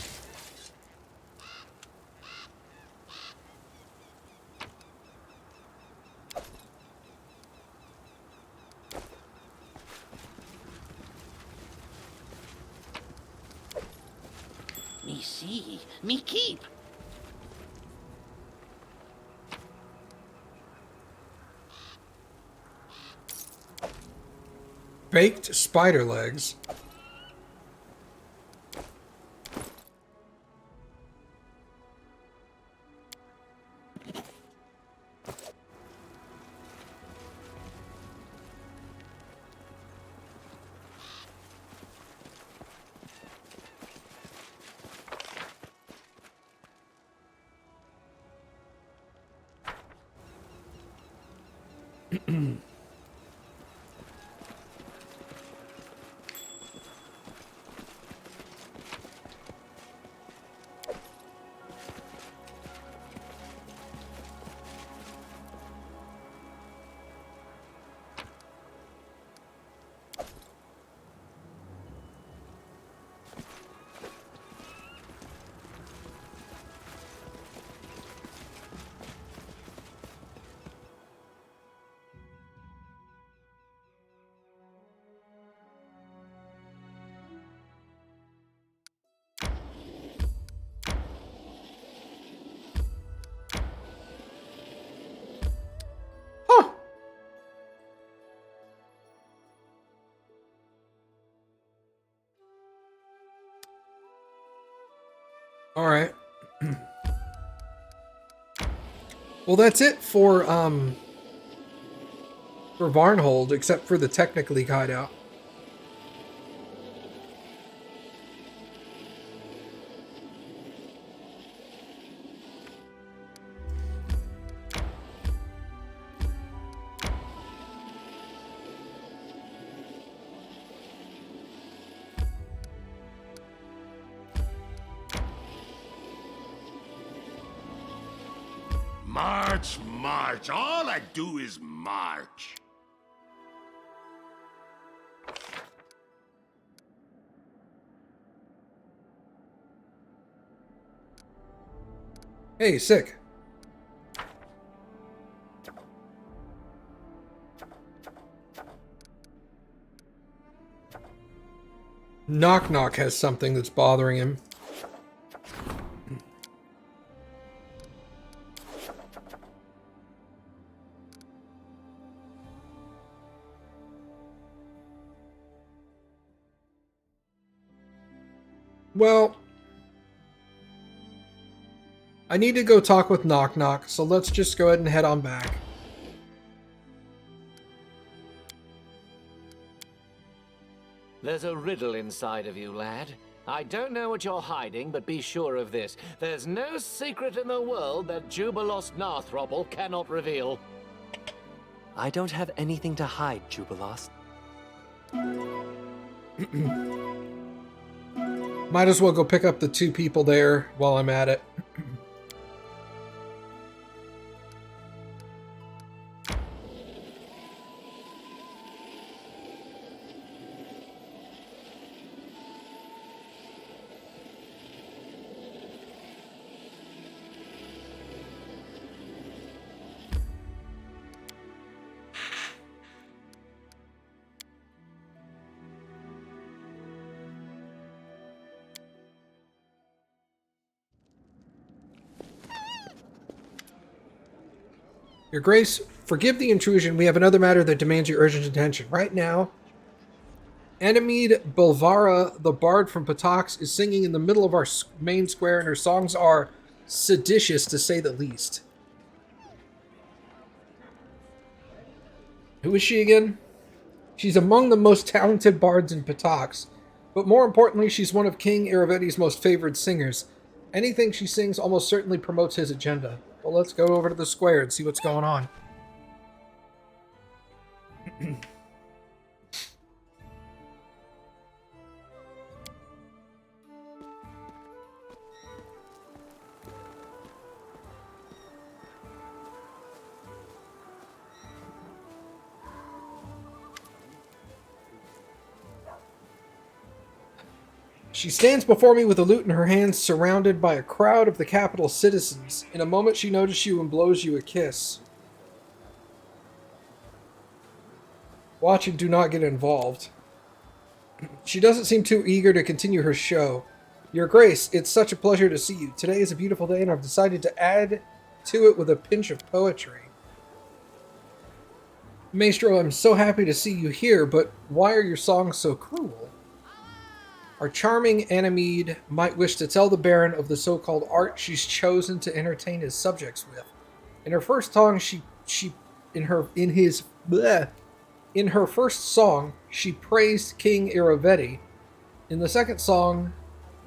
Me see, me keep. Baked spider legs. Alright. Well, that's it for Varnhold, except for the technically hideout. March, march. All I do is march. Hey, sick. Nok-Nok has something that's bothering him. Well, I need to go talk with Nok-Nok, so let's just go ahead and head on back. There's a riddle inside of you, lad. I don't know what you're hiding, but be sure of this. There's no secret in the world that Jubilos Narthropple cannot reveal. I don't have anything to hide, Jubilos. Might as well go pick up the 2 people there while I'm at it. Your Grace, forgive the intrusion. We have another matter that demands your urgent attention. Right now, Enemid Belvara, the bard from Patax, is singing in the middle of our main square, and her songs are seditious, to say the least. Who is she again? She's among the most talented bards in Patax, but more importantly, she's one of King Iravetti's most favored singers. Anything she sings almost certainly promotes his agenda. Well, let's go over to the square and see what's going on. She stands before me with a lute in her hands, surrounded by a crowd of the capital's citizens. In a moment, she notices you and blows you a kiss. Watch and do not get involved. She doesn't seem too eager to continue her show. Your Grace, it's such a pleasure to see you. Today is a beautiful day, and I've decided to add to it with a pinch of poetry. Maestro, I'm so happy to see you here, but why are your songs so cruel? Our charming Enemid might wish to tell the Baron of the so-called art she's chosen to entertain his subjects with. In her first song, in her first song, she praised King Iravetti. In the second song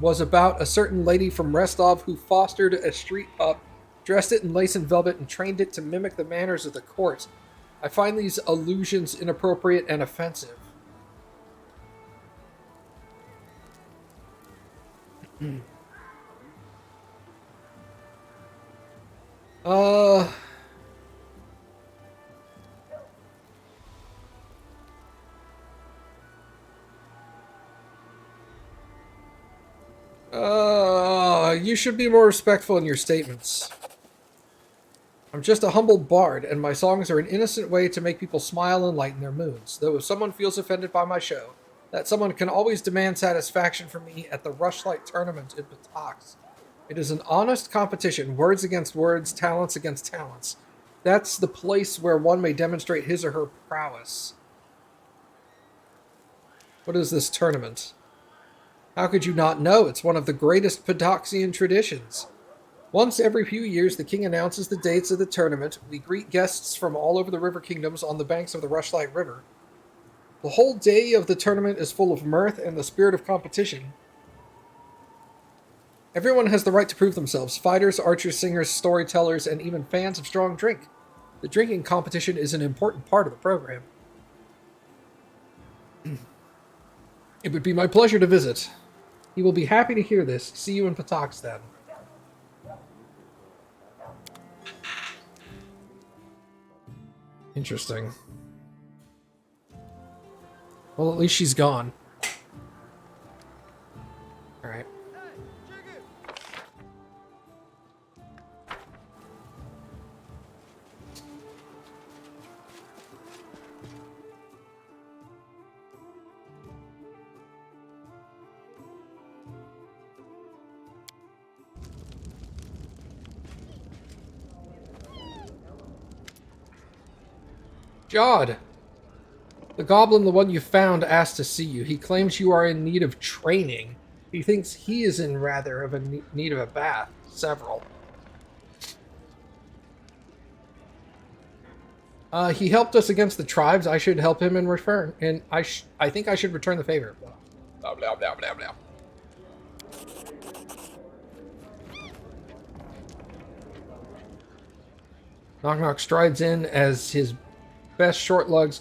was about a certain lady from Restov who fostered a street pup, dressed it in lace and velvet, and trained it to mimic the manners of the court. I find these allusions inappropriate and offensive. You should be more respectful in your statements. I'm just a humble bard, and my songs are an innocent way to make people smile and lighten their moods. Though if someone feels offended by my show, that someone can always demand satisfaction from me at the Rushlight Tournament in Patax. It is an honest competition, words against words, talents against talents. That's the place where one may demonstrate his or her prowess. What is this tournament? How could you not know? It's one of the greatest Patoxian traditions. Once every few years, the king announces the dates of the tournament. We greet guests from all over the river kingdoms on the banks of the Rushlight River. The whole day of the tournament is full of mirth and the spirit of competition. Everyone has the right to prove themselves. Fighters, archers, singers, storytellers, and even fans of strong drink. The drinking competition is an important part of the program. It would be my pleasure to visit. He will be happy to hear this. See you in Patox then. Interesting. Well, at least she's gone. Alright. Jod! The goblin, the one you found, asked to see you. He claims you are in need of training. He thinks he is in rather of a need of a bath. Several. He helped us against the tribes. I should help him in return. And I think I should return the favor. Blah, blah, blah, blah, blah. Nok-Nok strides in as his best short legs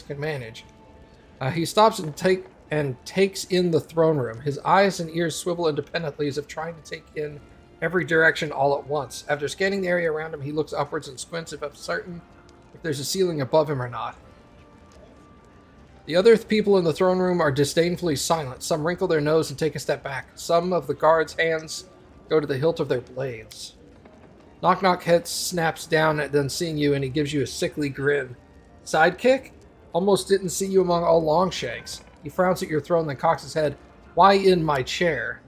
can manage. He stops and takes in the throne room. His eyes and ears swivel independently as if trying to take in every direction all at once. After scanning the area around him, he looks upwards and squints if uncertain if there's a ceiling above him or not. The other people in the throne room are disdainfully silent. Some wrinkle their nose and take a step back. Some of the guards' hands go to the hilt of their blades. Nok-Nok head snaps down at then seeing you, and he gives you a sickly grin. Sidekick? Almost didn't see you among all Longshanks. He frowns at your throne, then cocks his head. Why in my chair?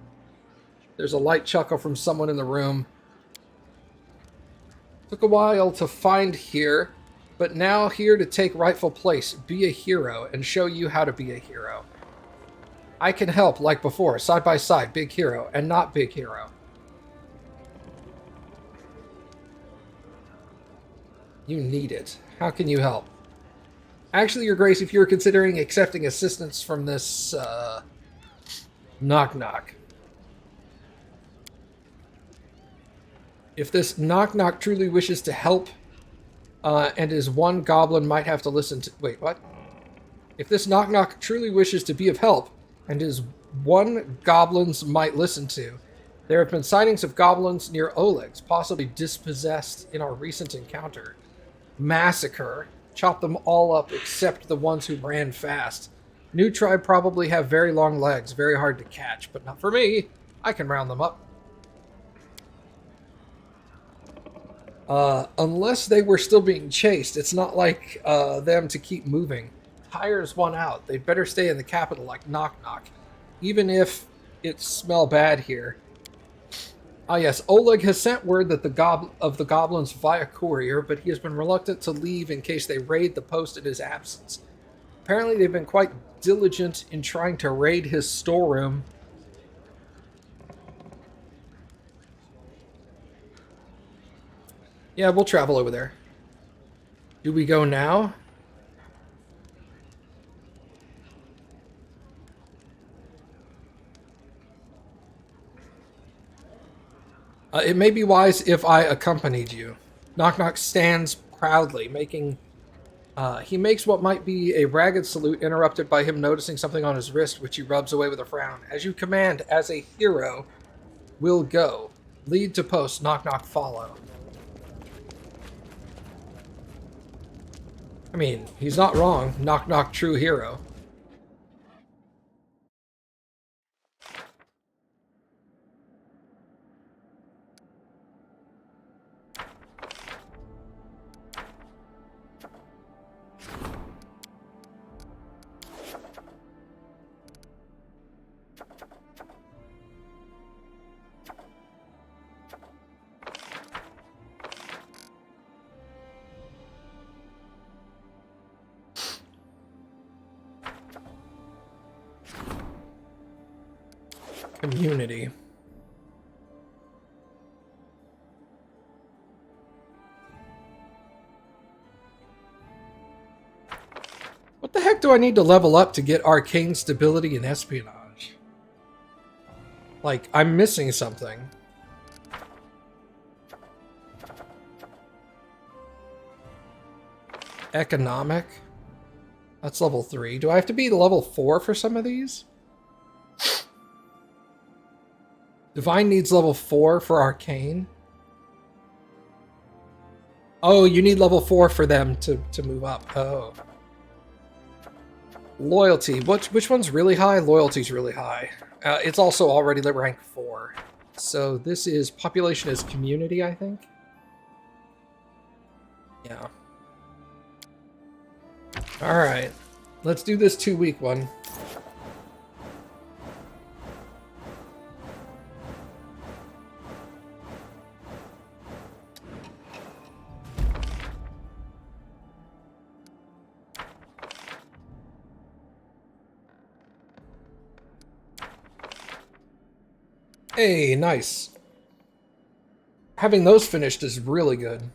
There's a light chuckle from someone in the room. Took a while to find here, but now here to take rightful place. Be a hero, and show you how to be a hero. I can help, like before, side by side, big hero, and not big hero. You need it. How can you help? Actually, Your Grace, if you're considering accepting assistance from this, Nok-Nok. If this Nok-Nok truly wishes to help, and is one goblin might have to listen to... Wait, what? If this Nok-Nok truly wishes to be of help, and is one goblins might listen to, there have been sightings of goblins near Oleg's, possibly dispossessed in our recent encounter. Massacre. Chop them all up except the ones who ran fast. New tribe probably have very long legs, very hard to catch, but not for me. I can round them up. Unless they were still being chased, it's not like them to keep moving. Tires one out. They'd better stay in the capital like Nok-Nok, even if it smell bad here. Ah yes, Oleg has sent word that the goblins via courier, but he has been reluctant to leave in case they raid the post in his absence. Apparently they've been quite diligent in trying to raid his storeroom. Yeah, we'll travel over there. Do we go now? It may be wise if I accompanied you. Nok-Nok stands proudly, he makes what might be a ragged salute, interrupted by him noticing something on his wrist, which he rubs away with a frown. As you command, as a hero, we'll go. Lead to post, Nok-Nok follow. I mean, he's not wrong. Nok-Nok true hero. Community. What the heck do I need to level up to get arcane stability and espionage? Like, I'm missing something. Economic. That's level 3. Do I have to be level 4 for some of these? Divine needs level 4 for arcane. Oh, you need level 4 for them to move up. Oh. Loyalty. Which one's really high? Loyalty's really high. It's also already rank 4. So this is population as community, I think. Yeah. Alright. Let's do this 2-week one. Hey, nice. Having those finished is really good.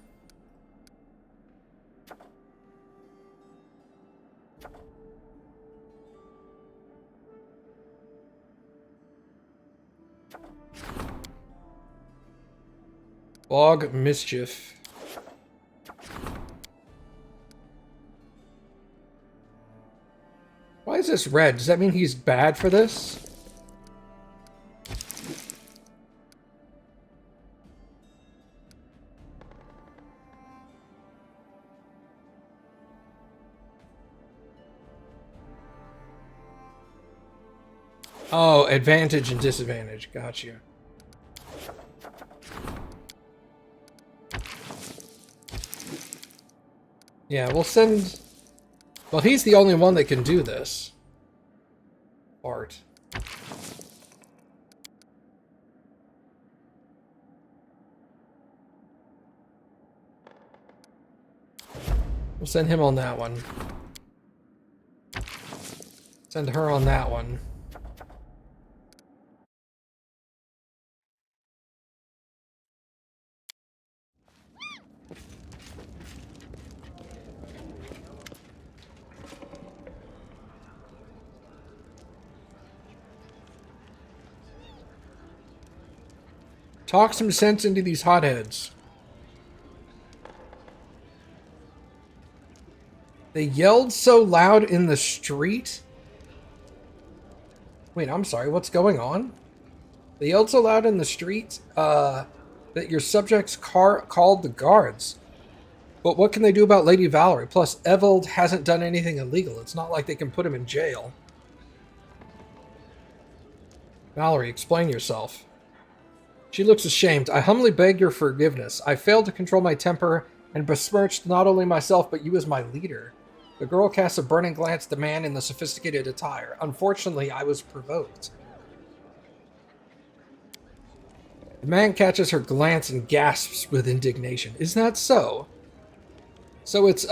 Bog Mischief. Why is this red? Does that mean he's bad for this? Oh, advantage and disadvantage. Got you. Yeah, we'll send... Well, he's the only one that can do this. Art. We'll send him on that one. Send her on that one. Talk some sense into these hotheads. They yelled so loud in the street? Wait, I'm sorry, what's going on? They yelled so loud in the street that your subjects called the guards. But what can they do about Lady Valerie? Plus, Evald hasn't done anything illegal. It's not like they can put him in jail. Valerie, explain yourself. She looks ashamed. I humbly beg your forgiveness. I failed to control my temper and besmirched not only myself, but you as my leader. The girl casts a burning glance at the man in the sophisticated attire. Unfortunately, I was provoked. The man catches her glance and gasps with indignation. Is that so? So it's,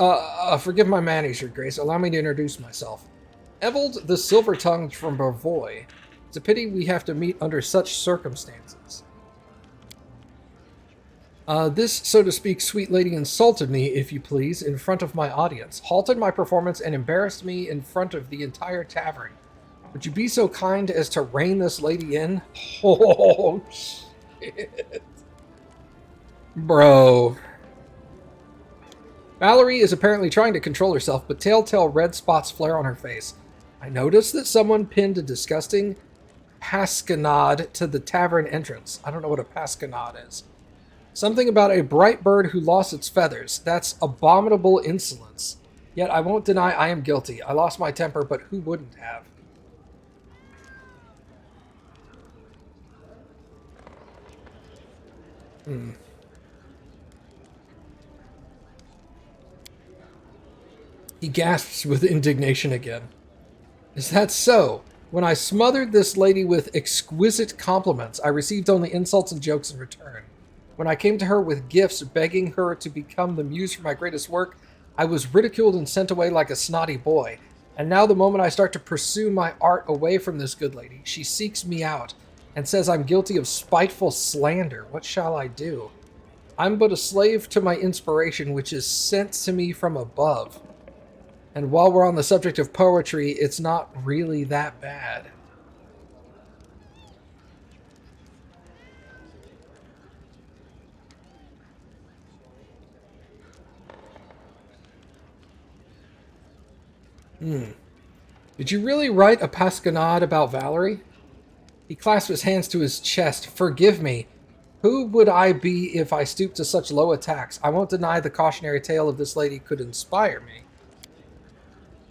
forgive my manners, Your Grace. Allow me to introduce myself. Evald the Silver-Tongued from Bavoy. It's a pity we have to meet under such circumstances. This, so to speak, sweet lady insulted me, if you please, in front of my audience, halted my performance, and embarrassed me in front of the entire tavern. Would you be so kind as to rein this lady in? Oh, shit. Bro. Valerie is apparently trying to control herself, but telltale red spots flare on her face. I noticed that someone pinned a disgusting pasquinade to the tavern entrance. I don't know what a pasquinade is. Something about a bright bird who lost its feathers. That's abominable insolence. Yet I won't deny I am guilty. I lost my temper, but who wouldn't have? He gasps with indignation again. Is that so? When I smothered this lady with exquisite compliments, I received only insults and jokes in return. When I came to her with gifts, begging her to become the muse for my greatest work, I was ridiculed and sent away like a snotty boy. And now the moment I start to pursue my art away from this good lady, she seeks me out. and says I'm guilty of spiteful slander. What shall I do? I'm but a slave to my inspiration, which is sent to me from above. And while we're on the subject of poetry, it's not really that bad. Did you really write a pasquinade about Valerie? He clasped his hands to his chest. Forgive me. Who would I be if I stooped to such low attacks? I won't deny the cautionary tale of this lady could inspire me.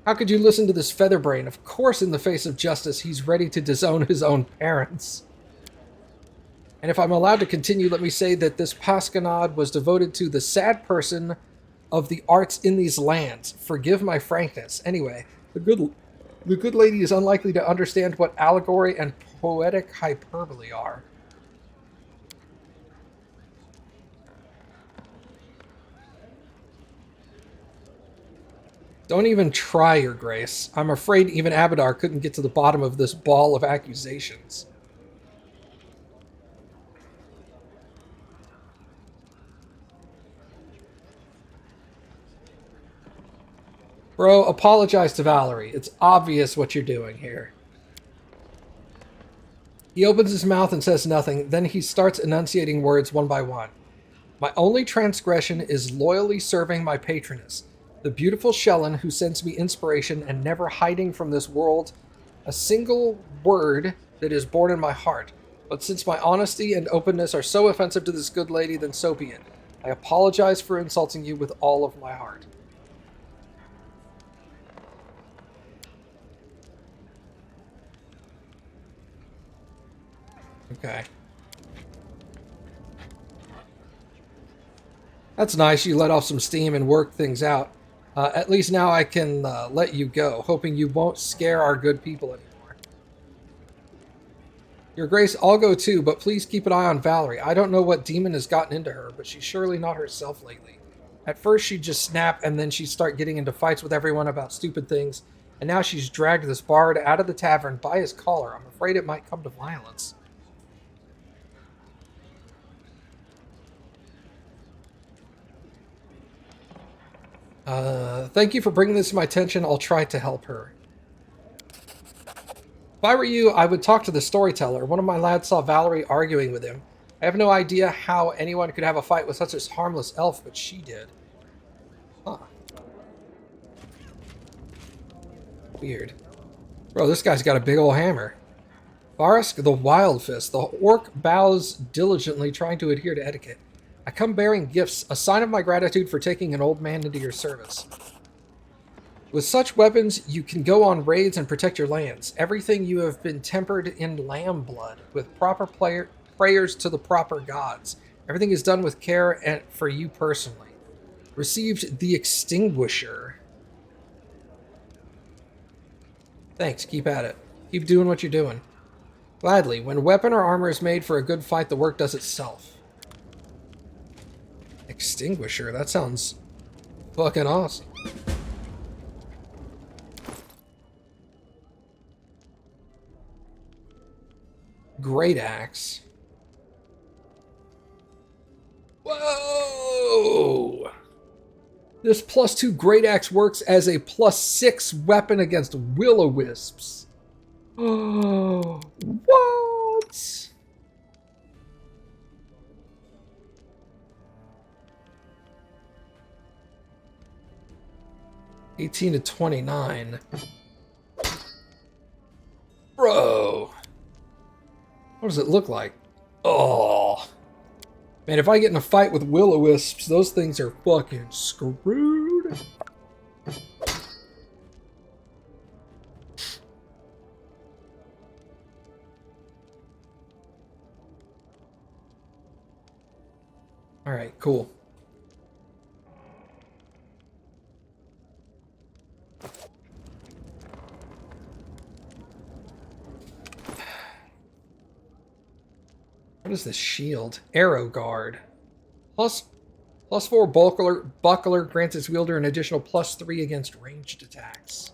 How could you listen to this featherbrain? Of course, in the face of justice, he's ready to disown his own parents. And if I'm allowed to continue, let me say that this pasquinade was devoted to the sad person of the arts in these lands. Forgive my frankness. Anyway, the good lady is unlikely to understand what allegory and poetic hyperbole are. Don't even try, Your Grace. I'm afraid even Abadar couldn't get to the bottom of this ball of accusations. Bro, apologize to Valerie. It's obvious what you're doing here. He opens his mouth and says nothing, then he starts enunciating words one by one. My only transgression is loyally serving my patroness, the beautiful Shellen who sends me inspiration and never hiding from this world a single word that is born in my heart. But since my honesty and openness are so offensive to this good lady, then so be it. I apologize for insulting you with all of my heart. Okay. That's nice. You let off some steam and work things out. At least now I can let you go, hoping you won't scare our good people anymore. Your Grace, I'll go too, but please keep an eye on Valerie. I don't know what demon has gotten into her, but she's surely not herself lately. At first she'd just snap, and then she'd start getting into fights with everyone about stupid things, and now she's dragged this bard out of the tavern by his collar. I'm afraid it might come to violence. Thank you for bringing this to my attention. I'll try to help her. If I were you, I would talk to the storyteller. One of my lads saw Valerie arguing with him. I have no idea how anyone could have a fight with such a harmless elf, but she did. Huh. Weird. Bro, this guy's got a big old hammer. Barask the Wild Fist. The orc bows diligently, trying to adhere to etiquette. I come bearing gifts, a sign of my gratitude for taking an old man into your service. With such weapons, you can go on raids and protect your lands. Everything you have been tempered in lamb blood, with proper prayers to the proper gods. Everything is done with care and for you personally. Received the Extinguisher. Thanks, keep at it. Keep doing what you're doing. Gladly, when weapon or armor is made for a good fight, the work does itself. Extinguisher, that sounds fucking awesome. Great axe. Whoa! This +2 great axe works as a +6 weapon against will-o-wisps. Oh, what? $18 to $29. Bro. What does it look like? Oh. Man, if I get in a fight with will-o-wisps, those things are fucking screwed. Alright, cool. What is this shield? Arrow Guard. +4 buckler grants its wielder an additional +3 against ranged attacks.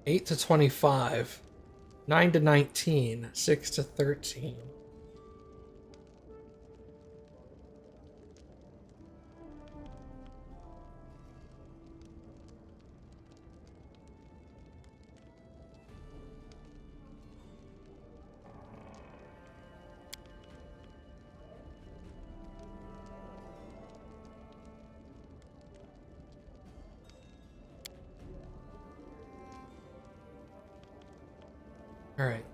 8 to 25. 9 to 19. 6 to 13. All right.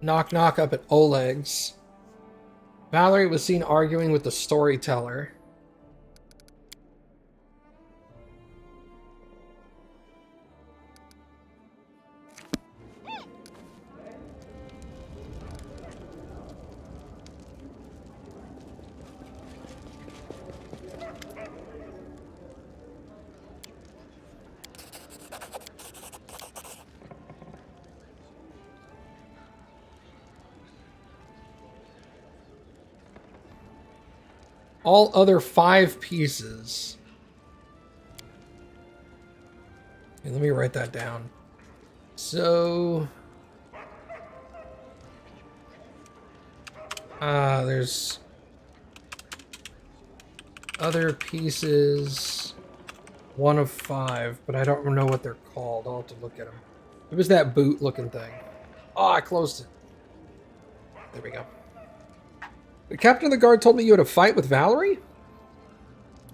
Knock knock up at Oleg's. Valerie was seen arguing with the storyteller. All other 5 pieces. Okay, let me write that down. So... there's... other pieces... 1 of 5, but I don't know what they're called. I'll have to look at them. It was that boot-looking thing. Oh, I closed it. There we go. The captain of the guard told me you had a fight with Valerie?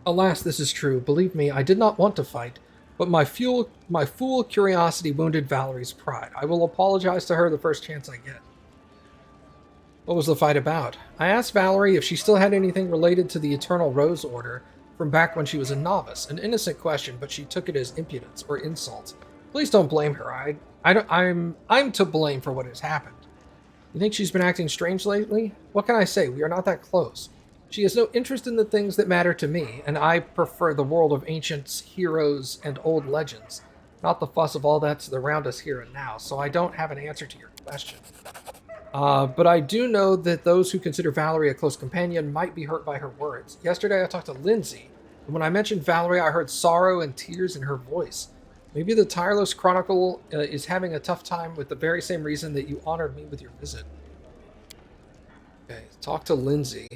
Alas, this is true. Believe me, I did not want to fight, but my fool curiosity wounded Valerie's pride. I will apologize to her the first chance I get. What was the fight about? I asked Valerie if she still had anything related to the Eternal Rose Order from back when she was a novice. An innocent question, but she took it as impudence or insult. Please don't blame her. I'm to blame for what has happened. You think she's been acting strange lately? What can I say? We are not that close. She has no interest in the things that matter to me, and I prefer the world of ancients, heroes, and old legends, not the fuss of all that's around us here and now, so I don't have an answer to your question. But I do know that those who consider Valerie a close companion might be hurt by her words. Yesterday I talked to Lindsay, and when I mentioned Valerie, I heard sorrow and tears in her voice. Maybe the Tireless Chronicle is having a tough time with the very same reason that you honored me with your visit. Okay, talk to Lindsay.